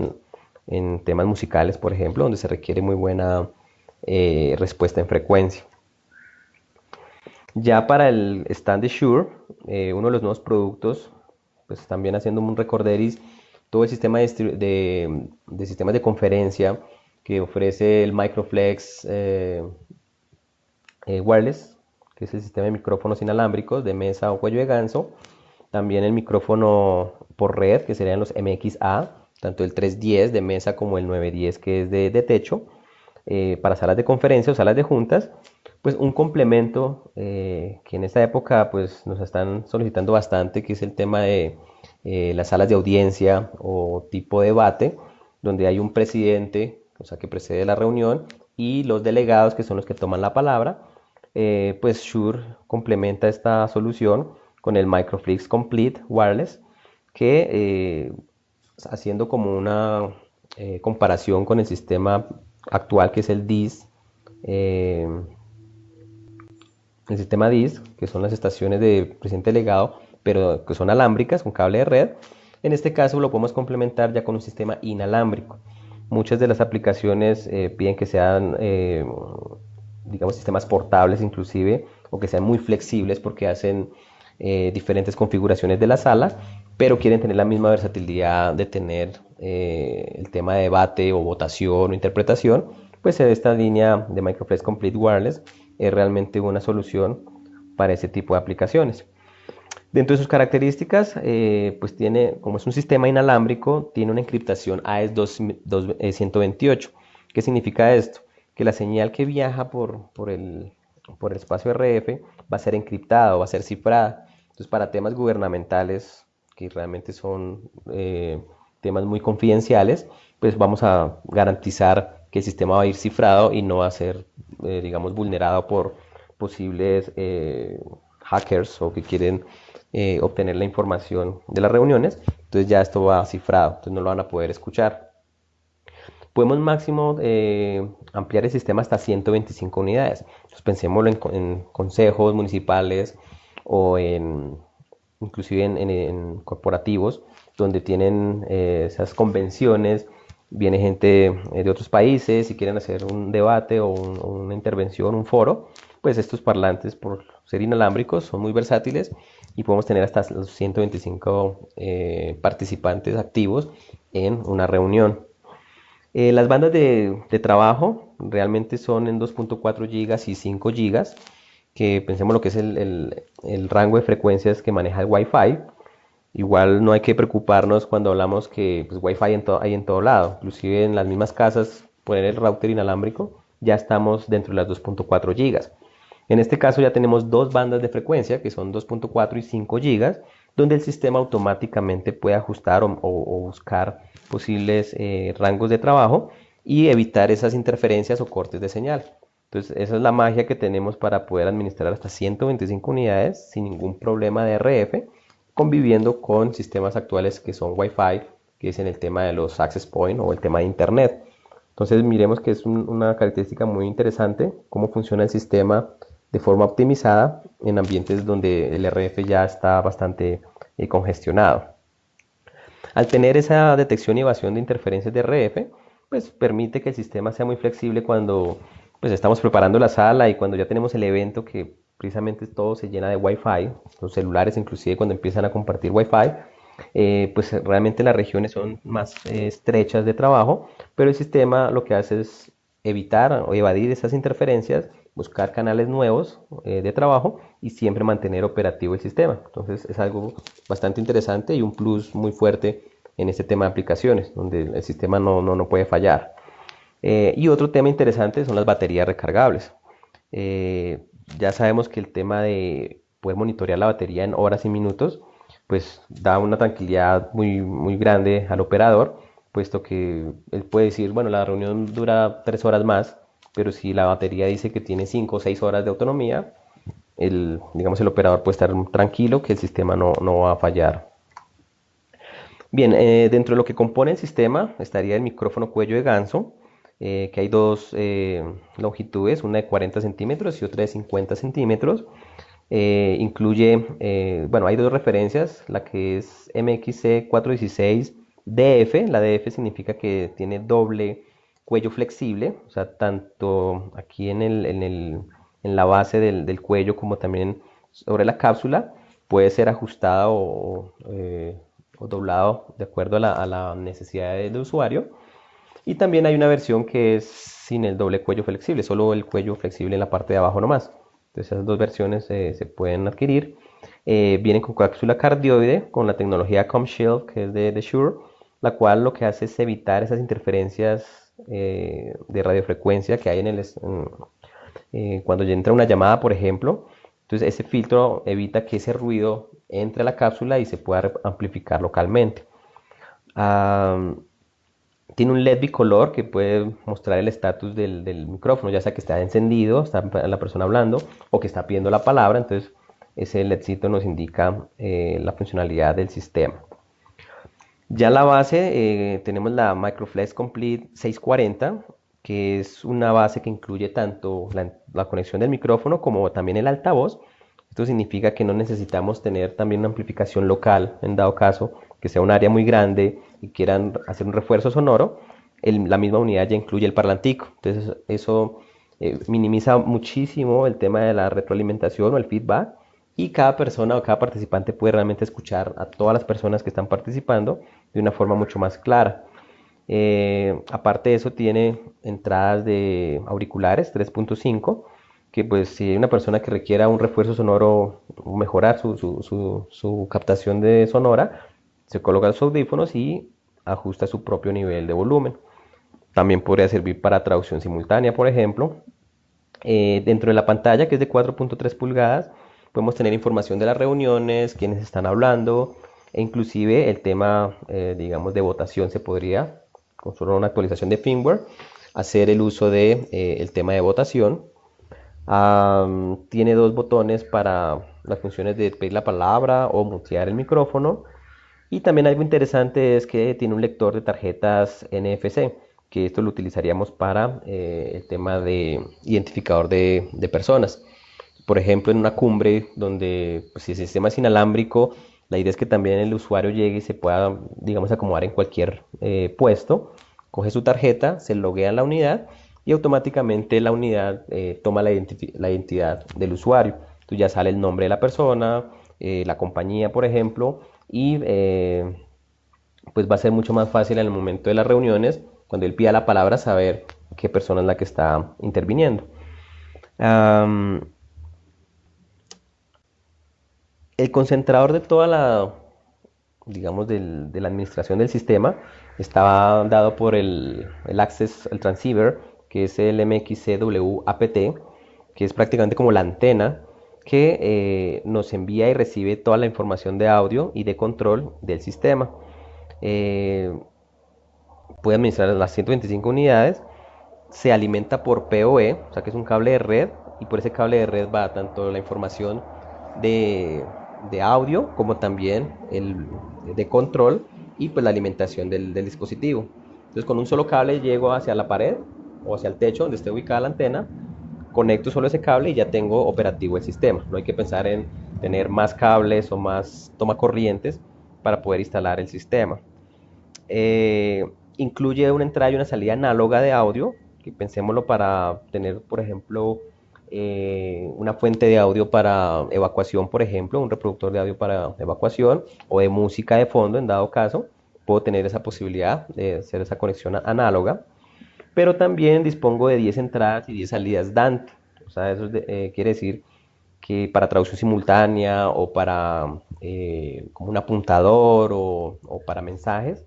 en temas musicales, por ejemplo, donde se requiere muy buena respuesta en frecuencia. Ya para el stand de Shure, uno de los nuevos productos, pues también haciendo un recorderis, todo el sistema de sistemas de conferencia que ofrece el Microflex Wireless, que es el sistema de micrófonos inalámbricos de mesa o cuello de ganso. También el micrófono por red, que serían los MXA, tanto el 310 de mesa como el 910 que es de techo, para salas de conferencia o salas de juntas. Pues un complemento que en esta época pues nos están solicitando bastante, que es el tema de las salas de audiencia o tipo debate, donde hay un presidente, o sea, que precede la reunión, y los delegados, que son los que toman la palabra. Pues Shure complementa esta solución con el Microflex Complete Wireless, que haciendo como una comparación con el sistema actual, que es el DIS, el sistema DIS, que son las estaciones de presidente delegado, pero que son alámbricas con cable de red. En este caso lo podemos complementar ya con un sistema inalámbrico. Muchas de las aplicaciones piden que sean, digamos, sistemas portables inclusive, o que sean muy flexibles porque hacen diferentes configuraciones de la sala, pero quieren tener la misma versatilidad de tener el tema de debate o votación o interpretación. Pues esta línea de Microflex Complete Wireless es realmente una solución para ese tipo de aplicaciones. Dentro de sus características, pues tiene, como es un sistema inalámbrico, tiene una encriptación AES-128. ¿Qué significa esto? Que la señal que viaja por el espacio RF va a ser encriptada o va a ser cifrada. Entonces, para temas gubernamentales, que realmente son temas muy confidenciales, pues vamos a garantizar que el sistema va a ir cifrado y no va a ser, digamos, vulnerado por posibles hackers o que quieren obtener la información de las reuniones. Entonces ya esto va cifrado, entonces no lo van a poder escuchar. Podemos máximo ampliar el sistema hasta 125 unidades. Entonces pensémoslo en consejos municipales o inclusive en corporativos donde tienen esas convenciones, viene gente de otros países y quieren hacer un debate o una intervención, un foro. Pues estos parlantes, por ser inalámbricos, son muy versátiles y podemos tener hasta los 125 participantes activos en una reunión. Las bandas de trabajo realmente son en 2.4 GB y 5 GB, que pensemos lo que es el rango de frecuencias que maneja el Wi-Fi. Igual no hay que preocuparnos cuando hablamos que pues, Wi-Fi hay en todo lado, inclusive en las mismas casas, poner el router inalámbrico, ya estamos dentro de las 2.4 GB. En este caso ya tenemos dos bandas de frecuencia, que son 2.4 y 5 GB, donde el sistema automáticamente puede ajustar o buscar posibles rangos de trabajo y evitar esas interferencias o cortes de señal. Entonces esa es la magia que tenemos para poder administrar hasta 125 unidades sin ningún problema de RF, conviviendo con sistemas actuales que son Wi-Fi, que es en el tema de los access point o el tema de Internet. Entonces miremos que es una característica muy interesante, cómo funciona el sistema de forma optimizada en ambientes donde el RF ya está bastante congestionado. Al tener esa detección y evasión de interferencias de RF, pues permite que el sistema sea muy flexible cuando pues, estamos preparando la sala y cuando ya tenemos el evento que precisamente todo se llena de Wi-Fi, los celulares inclusive cuando empiezan a compartir Wi-Fi, pues realmente las regiones son más estrechas de trabajo, pero el sistema lo que hace es evitar o evadir esas interferencias, buscar canales nuevos de trabajo y siempre mantener operativo el sistema. Entonces es algo bastante interesante y un plus muy fuerte en este tema de aplicaciones, donde el sistema no puede fallar. Y otro tema interesante son las baterías recargables. Ya sabemos que el tema de poder monitorear la batería en horas y minutos, pues da una tranquilidad muy grande al operador, puesto que él puede decir, bueno, la reunión dura 3 horas más, pero si la batería dice que tiene 5 o 6 horas de autonomía, digamos, el operador puede estar tranquilo que el sistema no va a fallar. Bien, dentro de lo que compone el sistema estaría el micrófono cuello de ganso, que hay dos longitudes, una de 40 centímetros y otra de 50 centímetros. Incluye, bueno, hay dos referencias, la que es MXC 416 DF. La DF significa que tiene doble cuello flexible, o sea, tanto aquí en la base del cuello como también sobre la cápsula puede ser ajustada o doblado de acuerdo a la necesidad del usuario. Y también hay una versión que es sin el doble cuello flexible, solo el cuello flexible en la parte de abajo nomás. Entonces esas dos versiones se pueden adquirir. Vienen con cápsula cardioide, con la tecnología ComShield, que es de Shure, la cual lo que hace es evitar esas interferencias de radiofrecuencia que hay cuando ya entra una llamada, por ejemplo. Entonces ese filtro evita que ese ruido entre a la cápsula y se pueda amplificar localmente. Ah, tiene un LED bicolor que puede mostrar el estatus del micrófono, ya sea que está encendido, está la persona hablando, o que está pidiendo la palabra. Entonces ese LEDcito nos indica la funcionalidad del sistema. Ya la base, tenemos la Microflex Complete 640, que es una base que incluye tanto la conexión del micrófono como también el altavoz. Esto significa que no necesitamos tener también una amplificación local, en dado caso que sea un área muy grande y quieran hacer un refuerzo sonoro. La misma unidad ya incluye el parlantico. Entonces eso minimiza muchísimo el tema de la retroalimentación o el feedback, y cada persona o cada participante puede realmente escuchar a todas las personas que están participando de una forma mucho más clara. Aparte de eso, tiene entradas de auriculares 3.5, que pues si hay una persona que requiera un refuerzo sonoro o mejorar su captación de sonora, se coloca los audífonos y ajusta su propio nivel de volumen. También podría servir para traducción simultánea, por ejemplo. Dentro de la pantalla, que es de 4.3 pulgadas, podemos tener información de las reuniones, quienes están hablando, e inclusive el tema, digamos, de votación se podría, con solo una actualización de firmware, hacer el uso de el tema de votación. Tiene dos botones para las funciones de pedir la palabra o mutear el micrófono. Y también algo interesante es que tiene un lector de tarjetas NFC, que esto lo utilizaríamos para el tema de identificador de personas. Por ejemplo, en una cumbre donde pues, si el sistema es inalámbrico, la idea es que también el usuario llegue y se pueda, digamos, acomodar en cualquier puesto, coge su tarjeta, se loguea en la unidad y automáticamente la unidad toma la identidad del usuario. Entonces ya sale el nombre de la persona, la compañía, por ejemplo, y pues va a ser mucho más fácil en el momento de las reuniones, cuando él pida la palabra, saber qué persona es la que está interviniendo. El concentrador de toda la, digamos, de la administración del sistema estaba dado por el Access, el transceiver, que es el MXCW-APT, que es prácticamente como la antena que nos envía y recibe toda la información de audio y de control del sistema. Puede administrar las 125 unidades, se alimenta por PoE, o sea que es un cable de red, y por ese cable de red va tanto la información de, de audio como también el de control y pues la alimentación del dispositivo. Entonces con un solo cable llego hacia la pared o hacia el techo donde esté ubicada la antena, conecto solo ese cable y ya tengo operativo el sistema. No hay que pensar en tener más cables o más toma corrientes para poder instalar el sistema. Incluye una entrada y una salida análoga de audio, que pensémoslo para tener, por ejemplo, una fuente de audio para evacuación, por ejemplo, un reproductor de audio para evacuación o de música de fondo, en dado caso, puedo tener esa posibilidad de hacer esa conexión análoga. Pero también dispongo de 10 entradas y 10 salidas Dante. O sea, eso quiere decir que para traducción simultánea o para como un apuntador o para mensajes,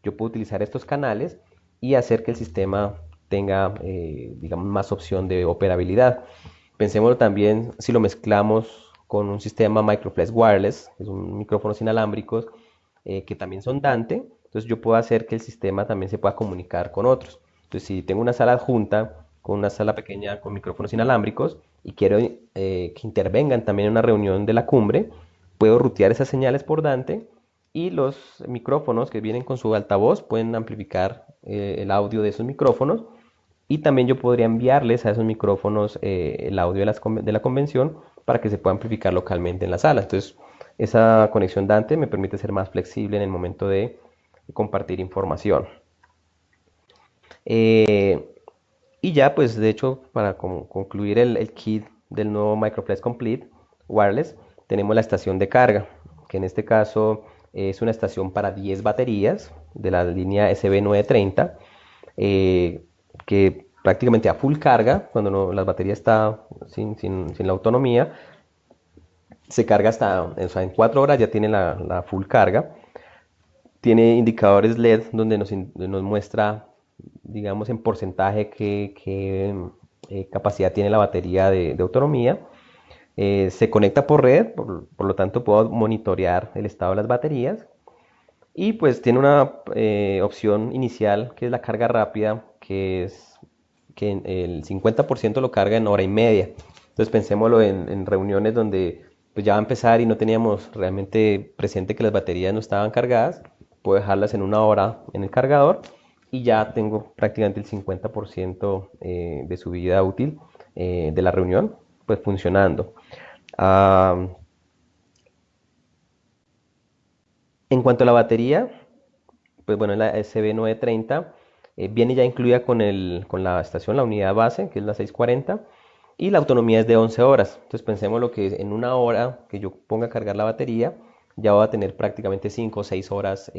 yo puedo utilizar estos canales y hacer que el sistema tenga, digamos, más opción de operabilidad. Pensémoslo también si lo mezclamos con un sistema Microflex Wireless, que es un micrófonos inalámbricos que también son Dante. Entonces yo puedo hacer que el sistema también se pueda comunicar con otros. Entonces si tengo una sala adjunta con una sala pequeña con micrófonos inalámbricos y quiero que intervengan también en una reunión de la cumbre, puedo rutear esas señales por Dante y los micrófonos que vienen con su altavoz pueden amplificar el audio de esos micrófonos, y también yo podría enviarles a esos micrófonos el audio de la convención para que se pueda amplificar localmente en la sala. Entonces esa conexión Dante me permite ser más flexible en el momento de compartir información. Y ya pues de hecho para concluir el kit del nuevo Microflex Complete Wireless, tenemos la estación de carga, que en este caso es una estación para 10 baterías de la línea SB930. eh, que prácticamente a full carga, cuando la batería está sin la autonomía, se carga hasta, o sea, en 4 horas ya tiene la full carga. Tiene indicadores LED donde nos muestra, digamos, en porcentaje qué capacidad tiene la batería de autonomía. Se conecta por red, por lo tanto puedo monitorear el estado de las baterías. Y pues tiene una opción inicial que es la carga rápida, que es que el 50% lo carga en hora y media. Entonces pensémoslo en reuniones donde pues ya va a empezar y no teníamos realmente presente que las baterías no estaban cargadas. Puedo dejarlas en 1 hora en el cargador y ya tengo prácticamente el 50% de su vida útil de la reunión pues funcionando. Ah, en cuanto a la batería, pues bueno, la SB930 viene ya incluida con la estación, la unidad base, que es la 640, y la autonomía es de 11 horas. Entonces pensemos lo que es en 1 hora que yo ponga a cargar la batería, ya va a tener prácticamente 5 o 6 horas,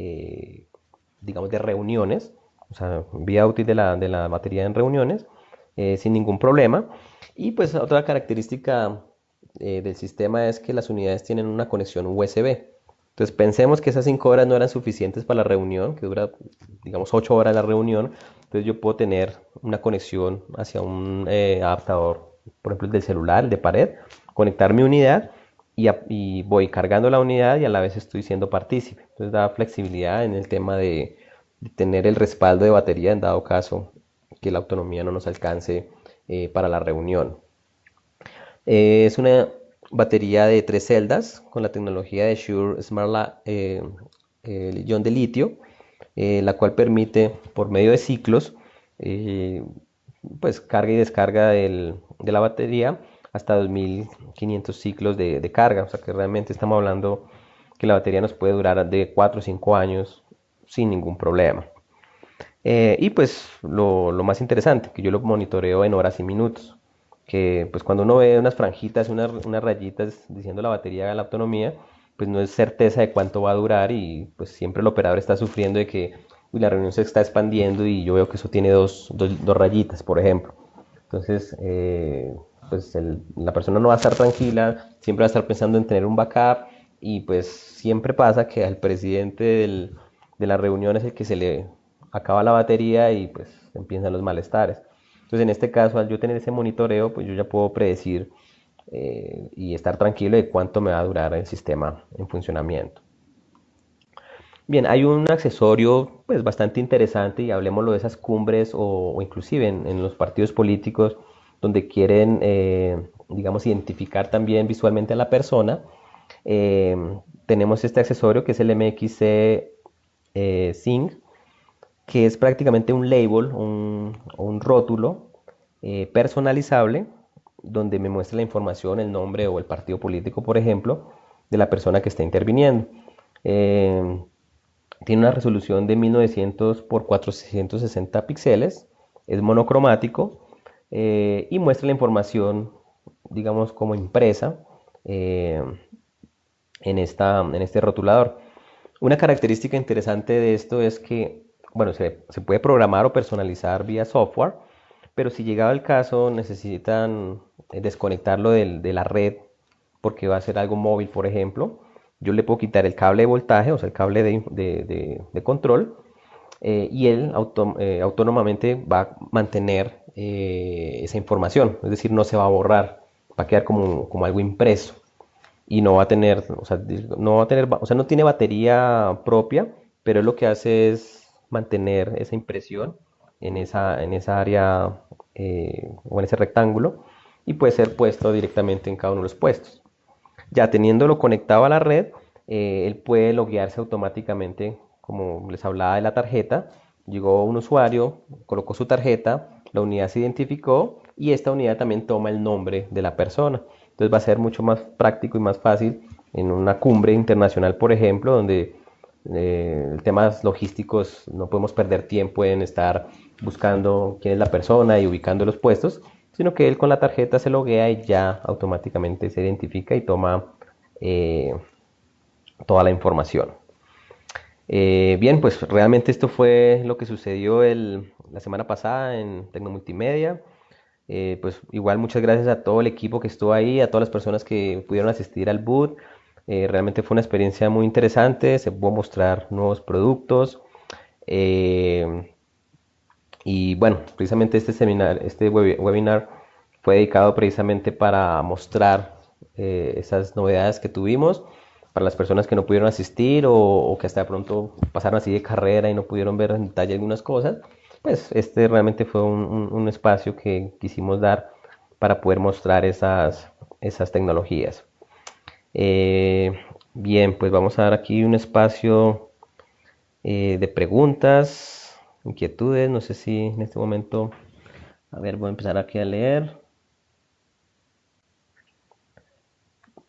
digamos, de reuniones, o sea, vida útil de la batería en reuniones, sin ningún problema. Y pues otra característica del sistema es que las unidades tienen una conexión USB. Entonces pensemos que esas 5 horas no eran suficientes para la reunión, que dura, digamos, 8 horas la reunión. Entonces yo puedo tener una conexión hacia un adaptador, por ejemplo, el del celular, el de pared, conectar mi unidad y voy cargando la unidad y a la vez estoy siendo partícipe. Entonces da flexibilidad en el tema de tener el respaldo de batería en dado caso que la autonomía no nos alcance para la reunión. Es una batería de 3 celdas con la tecnología de Shure Smart ion de litio, la cual permite por medio de ciclos eh, pues carga y descarga de la batería hasta 2500 ciclos de carga, o sea que realmente estamos hablando que la batería nos puede durar de 4 o 5 años sin ningún problema. Y pues lo más interesante, que yo lo monitoreo en horas y minutos, que pues cuando uno ve unas franjitas, unas rayitas diciendo la batería, la autonomía, pues no es certeza de cuánto va a durar y pues siempre el operador está sufriendo de que uy, la reunión se está expandiendo y yo veo que eso tiene dos rayitas, por ejemplo. Entonces, pues la persona no va a estar tranquila, siempre va a estar pensando en tener un backup y pues siempre pasa que al presidente de la reunión es el que se le acaba la batería y pues empiezan los malestares. Entonces en este caso, al yo tener ese monitoreo, pues yo ya puedo predecir y estar tranquilo de cuánto me va a durar el sistema en funcionamiento. Bien, hay un accesorio pues bastante interesante y hablemoslo de esas cumbres o inclusive en los partidos políticos donde quieren, digamos, identificar también visualmente a la persona. eh, Tenemos este accesorio que es el MXC Sync, que es prácticamente un label, un rótulo personalizable donde me muestra la información, el nombre o el partido político, por ejemplo, de la persona que está interviniendo. Eh, Tiene una resolución de 1900 por 460 píxeles, es monocromático y muestra la información, digamos, como impresa eh, en este rotulador. Una característica interesante de esto es que, bueno, se puede programar o personalizar vía software, pero si llegado el caso necesitan desconectarlo de la red porque va a ser algo móvil, por ejemplo, yo le puedo quitar el cable de voltaje, o sea, el cable de control, y él autónomamente va a mantener esa información, es decir, no se va a borrar, va a quedar como algo impreso y no va a tener, o sea, no tiene batería propia, pero lo que hace es mantener esa impresión en esa área o en ese rectángulo y puede ser puesto directamente en cada uno de los puestos. Ya teniéndolo conectado a la red, él puede loguearse automáticamente, como les hablaba de la tarjeta. Llegó un usuario, colocó su tarjeta, la unidad se identificó y esta unidad también toma el nombre de la persona. Entonces va a ser mucho más práctico y más fácil en una cumbre internacional, por ejemplo, donde temas logísticos no podemos perder tiempo en estar buscando quién es la persona y ubicando los puestos, sino que él con la tarjeta se loguea y ya automáticamente se identifica y toma eh, toda la información. Bien, pues realmente esto fue lo que sucedió la semana pasada en Tecnomultimedia. Pues igual muchas gracias a todo el equipo que estuvo ahí, a todas las personas que pudieron asistir al booth. Realmente fue una experiencia muy interesante, se pudo mostrar nuevos productos. eh, y bueno, precisamente este webinar fue dedicado precisamente para mostrar esas novedades que tuvimos para las personas que no pudieron asistir o que hasta de pronto pasaron así de carrera y no pudieron ver en detalle algunas cosas. Pues este realmente fue un espacio que quisimos dar para poder mostrar esas tecnologías. Eh, Bien, pues vamos a dar aquí un espacio de preguntas, inquietudes. No sé si en este momento, a ver, voy a empezar aquí a leer.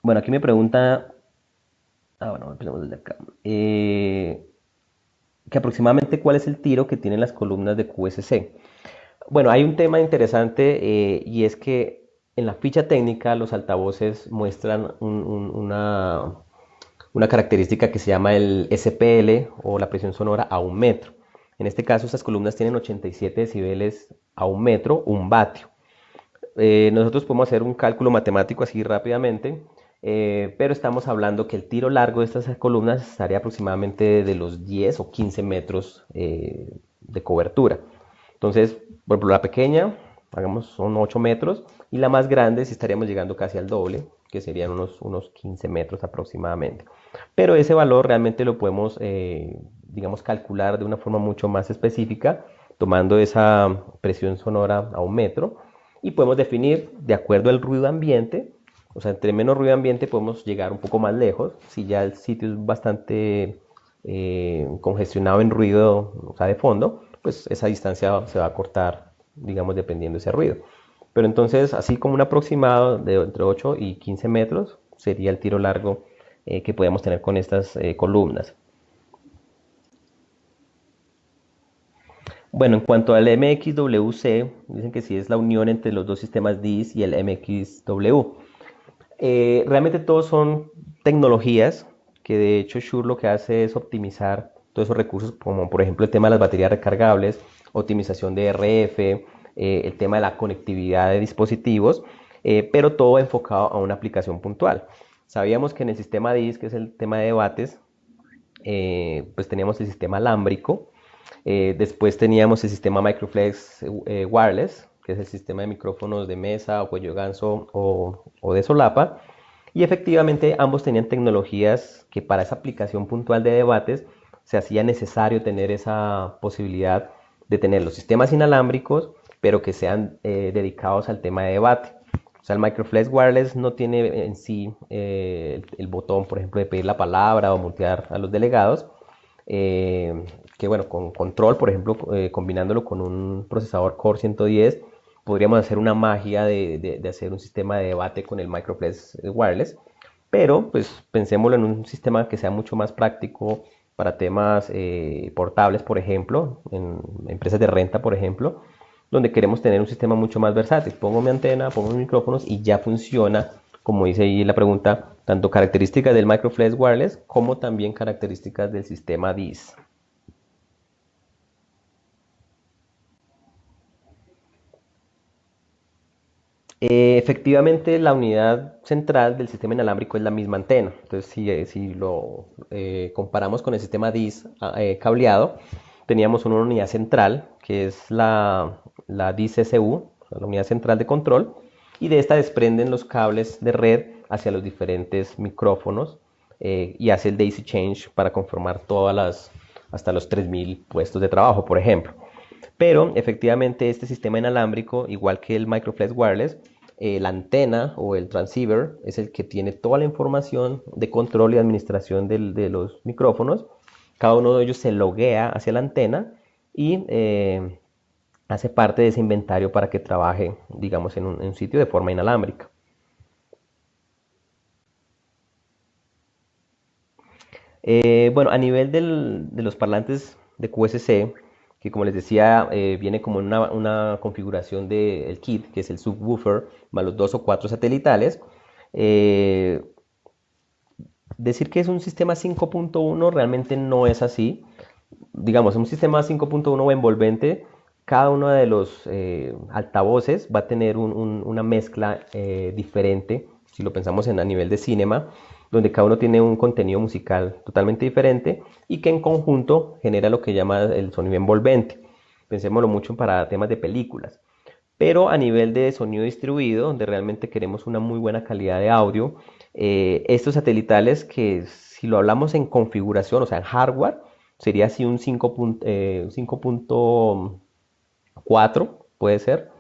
Bueno, aquí me pregunta, bueno, empezamos desde acá. Que aproximadamente cuál es el tiro que tienen las columnas de QSC. Bueno, hay un tema interesante y es que en la ficha técnica los altavoces muestran una característica que se llama el SPL o la presión sonora a 1 metro. En este caso, estas columnas tienen 87 decibeles a 1 metro, 1 vatio. Nosotros podemos hacer un cálculo matemático así rápidamente, pero estamos hablando que el tiro largo de estas columnas estaría aproximadamente de los 10 o 15 metros de cobertura. Entonces, por ejemplo, la pequeña, hagamos, son 8 metros, y la más grande sí estaríamos llegando casi al doble, que serían unos 15 metros aproximadamente. Pero ese valor realmente lo podemos, digamos, calcular de una forma mucho más específica, tomando esa presión sonora a 1 metro, y podemos definir de acuerdo al ruido ambiente, o sea, entre menos ruido ambiente podemos llegar un poco más lejos, si ya el sitio es bastante congestionado en ruido, o sea, de fondo, pues esa distancia se va a cortar, digamos, dependiendo de ese ruido. Pero entonces, así como un aproximado de entre 8 y 15 metros sería el tiro largo que podemos tener con estas columnas. Bueno, en cuanto al MXWC, dicen que sí es la unión entre los dos sistemas DIS y el MXW. Realmente todos son tecnologías que de hecho Shure lo que hace es optimizar todos esos recursos, como por ejemplo el tema de las baterías recargables, optimización de RF, el tema de la conectividad de dispositivos, pero todo enfocado a una aplicación puntual. Sabíamos que en el sistema DIS, que es el tema de debates, pues teníamos el sistema alámbrico, después teníamos el sistema Microflex Wireless, que es el sistema de micrófonos de mesa o cuello de ganso o de solapa. Y efectivamente ambos tenían tecnologías que para esa aplicación puntual de debates se hacía necesario tener esa posibilidad de tener los sistemas inalámbricos, pero que sean dedicados al tema de debate. O sea, el Microflex Wireless no tiene en sí el botón, por ejemplo, de pedir la palabra o mutear a los delegados, que bueno, con control, por ejemplo, combinándolo con un procesador Core 110, podríamos hacer una magia de hacer un sistema de debate con el Microflex Wireless, pero pues pensémoslo en un sistema que sea mucho más práctico para temas portables, por ejemplo, en empresas de renta, por ejemplo, donde queremos tener un sistema mucho más versátil. Pongo mi antena, pongo mis micrófonos y ya funciona, como dice ahí la pregunta, tanto características del Microflex Wireless como también características del sistema DIS. Efectivamente, la unidad central del sistema inalámbrico es la misma antena. Entonces, si lo comparamos con el sistema DIS cableado, teníamos una unidad central, que es la DIS-SU, la unidad central de control, y de esta desprenden los cables de red hacia los diferentes micrófonos y hace el daisy change para conformar hasta los 3000 puestos de trabajo, por ejemplo. Pero efectivamente este sistema inalámbrico, igual que el Microflex Wireless, la antena o el transceiver es el que tiene toda la información de control y administración de los micrófonos. Cada uno de ellos se loguea hacia la antena y hace parte de ese inventario para que trabaje, digamos, en un sitio de forma inalámbrica. Bueno, a nivel de los parlantes de QSC, que como les decía, viene como en una configuración del kit, que es el subwoofer, más los 2 o 4 satelitales. eh, Decir que es un sistema 5.1 realmente no es así. Digamos, un sistema 5.1 envolvente cada uno de los altavoces va a tener una mezcla diferente, si lo pensamos a nivel de cinema, donde cada uno tiene un contenido musical totalmente diferente y que en conjunto genera lo que llama el sonido envolvente. Pensémoslo mucho para temas de películas. Pero a nivel de sonido distribuido, donde realmente queremos una muy buena calidad de audio, estos satelitales que si lo hablamos en configuración, o sea, en hardware, sería así un 5.4, puede ser,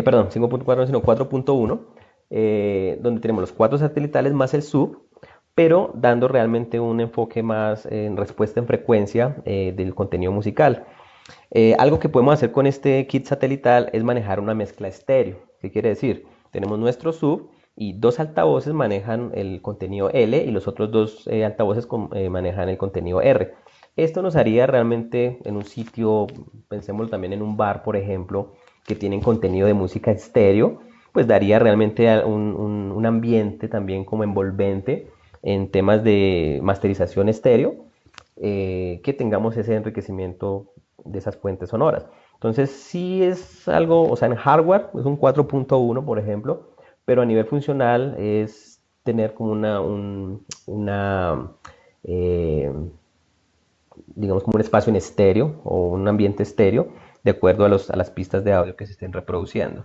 perdón, 5.4 sino 4.1, donde tenemos los cuatro satelitales más el sub, pero dando realmente un enfoque más en respuesta en frecuencia del contenido musical. Algo que podemos hacer con este kit satelital es manejar una mezcla estéreo. ¿Qué quiere decir? Tenemos nuestro sub y dos altavoces manejan el contenido L y los otros dos altavoces manejan el contenido R. Esto nos haría realmente en un sitio, pensemos también en un bar, por ejemplo, que tienen contenido de música estéreo, pues daría realmente un ambiente también como envolvente en temas de masterización estéreo, que tengamos ese enriquecimiento de esas fuentes sonoras. Entonces, sí es algo, o sea, en hardware es un 4.1, por ejemplo, pero a nivel funcional es tener como eh, digamos, como un espacio en estéreo o un ambiente estéreo, de acuerdo a las pistas de audio que se estén reproduciendo.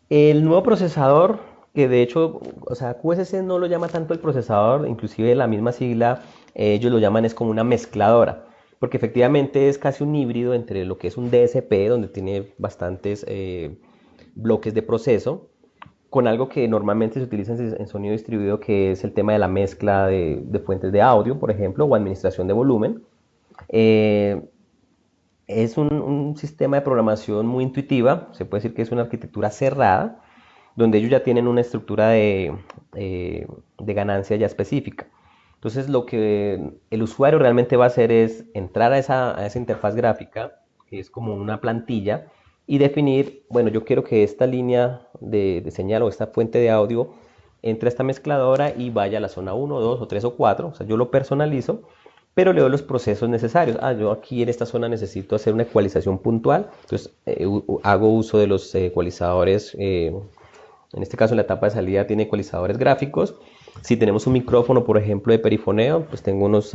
El nuevo procesador, que de hecho, o sea, QSC no lo llama tanto el procesador, inclusive la misma sigla, ellos lo llaman es como una mezcladora, porque efectivamente es casi un híbrido entre lo que es un DSP, donde tiene bastantes bloques de proceso, con algo que normalmente se utiliza en sonido distribuido, que es el tema de la mezcla de fuentes de audio, por ejemplo, o administración de volumen. Eh, es un sistema de programación muy intuitiva, se puede decir que es una arquitectura cerrada, donde ellos ya tienen una estructura de ganancia ya específica. Entonces lo que el usuario realmente va a hacer es entrar a esa interfaz gráfica, que es como una plantilla, y definir, bueno, yo quiero que esta línea de señal o esta fuente de audio entre a esta mezcladora y vaya a la zona uno, 2 o 3 o 4. O sea, yo lo personalizo, pero le doy los procesos necesarios. Yo aquí en esta zona necesito hacer una ecualización puntual, entonces hago uso de los ecualizadores, en este caso en la etapa de salida tiene ecualizadores gráficos. Si tenemos un micrófono, por ejemplo, de perifoneo, pues tengo unos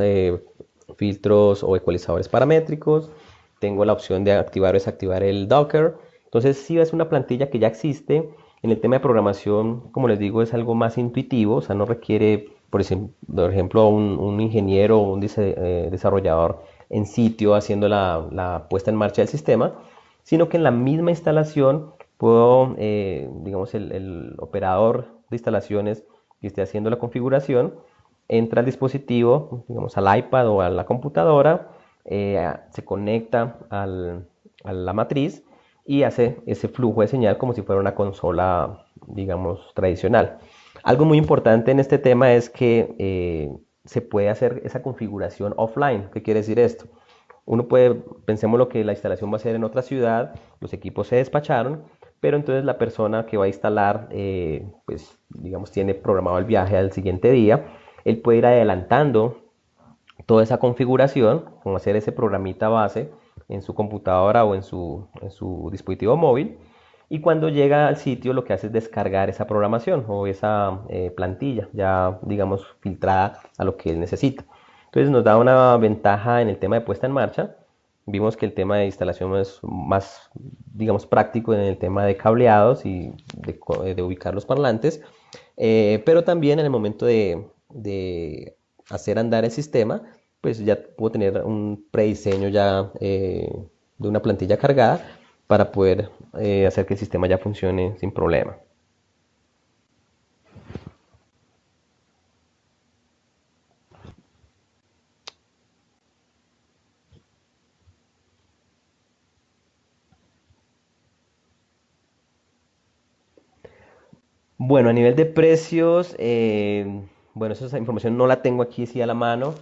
filtros o ecualizadores paramétricos, tengo la opción de activar o desactivar el Docker. Entonces, si es una plantilla que ya existe, en el tema de programación, como les digo, es algo más intuitivo, o sea, no requiere, por ejemplo, un ingeniero o un desarrollador en sitio haciendo la puesta en marcha del sistema, sino que en la misma instalación puedo, digamos, el operador de instalaciones que esté haciendo la configuración, entra al dispositivo, digamos, al iPad o a la computadora, se conecta a la matriz y hace ese flujo de señal como si fuera una consola, digamos, tradicional. Algo muy importante en este tema es que se puede hacer esa configuración offline. ¿Qué quiere decir esto? Uno puede, pensemos lo que la instalación va a ser en otra ciudad, los equipos se despacharon, pero entonces la persona que va a instalar, pues digamos, tiene programado el viaje al siguiente día, él puede ir adelantando toda esa configuración, con hacer ese programita base en su computadora o en su dispositivo móvil, y cuando llega al sitio lo que hace es descargar esa programación o esa plantilla ya, digamos, filtrada a lo que él necesita. Entonces nos da una ventaja en el tema de puesta en marcha. Vimos que el tema de instalación es más, digamos, práctico en el tema de cableados y de ubicar los parlantes, pero también en el momento de hacer andar el sistema, pues ya puedo tener un prediseño ya de una plantilla cargada para poder hacer que el sistema ya funcione sin problema. Bueno, a nivel de precios, bueno, esa información no la tengo aquí sí a la mano.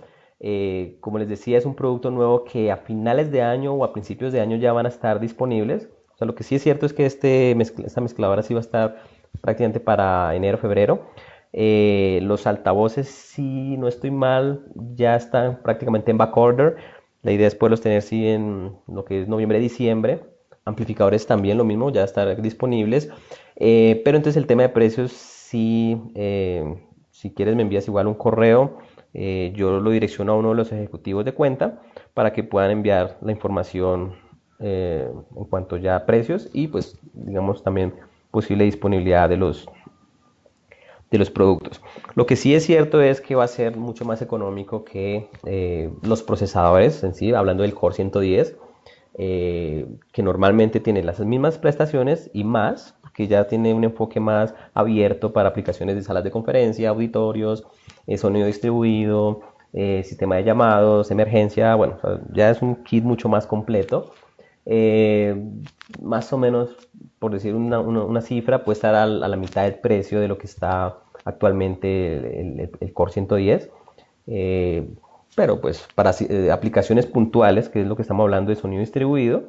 Como les decía, es un producto nuevo que a finales de año o a principios de año ya van a estar disponibles. O sea, lo que sí es cierto es que esta mezcladora sí va a estar prácticamente para enero, febrero. Los altavoces, si no estoy mal, ya están prácticamente en backorder. La idea es poderlos tener sí en lo que es noviembre, diciembre. Amplificadores también lo mismo, ya estar disponibles. Pero entonces el tema de precios, sí, si quieres me envías igual un correo. Yo lo direcciono a uno de los ejecutivos de cuenta para que puedan enviar la información en cuanto ya a precios y pues digamos también posible disponibilidad de los productos. Lo que sí es cierto es que va a ser mucho más económico que los procesadores en sí, hablando del Core 110, que normalmente tiene las mismas prestaciones y más, que ya tiene un enfoque más abierto para aplicaciones de salas de conferencia, auditorios, sonido distribuido, sistema de llamados, emergencia, bueno, o sea, ya es un kit mucho más completo. Eh, Más o menos, por decir una cifra, puede estar a la mitad del precio de lo que está actualmente el Core 110. Eh, pero pues para aplicaciones puntuales, que es lo que estamos hablando de sonido distribuido,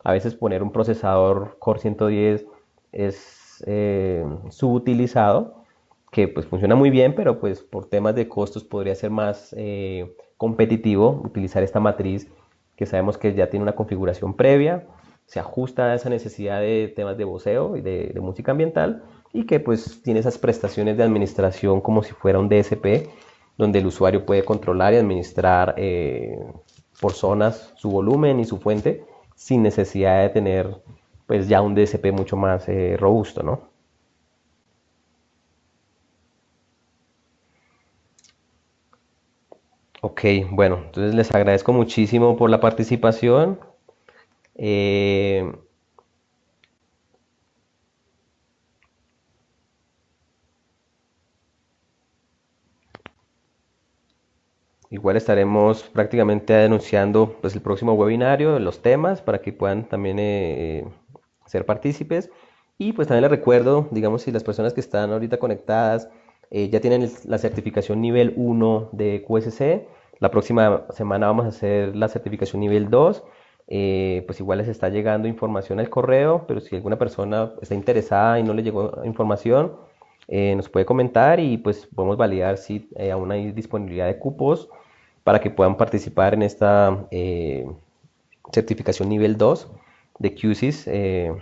a veces poner un procesador Core 110 es subutilizado, que pues funciona muy bien, pero pues por temas de costos podría ser más competitivo utilizar esta matriz que sabemos que ya tiene una configuración previa, se ajusta a esa necesidad de temas de voceo y de música ambiental y que pues tiene esas prestaciones de administración como si fuera un DSP, donde el usuario puede controlar y administrar por zonas su volumen y su fuente sin necesidad de tener pues ya un DSP mucho más robusto, ¿no? Ok, bueno, entonces les agradezco muchísimo por la participación. Eh, Igual estaremos prácticamente anunciando pues, el próximo webinario, los temas, para que puedan también ser partícipes. Y pues también les recuerdo, digamos, si las personas que están ahorita conectadas ya tienen la certificación nivel 1 de QSC, la próxima semana vamos a hacer la certificación nivel 2. Pues igual les está llegando información al correo, pero si alguna persona está interesada y no le llegó información, nos puede comentar y pues podemos validar si aún hay disponibilidad de cupos para que puedan participar en esta certificación nivel 2 de QSIS en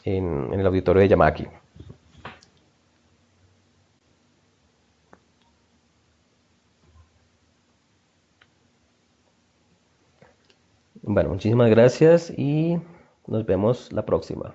el auditorio de Yamaki. Bueno, muchísimas gracias y nos vemos la próxima.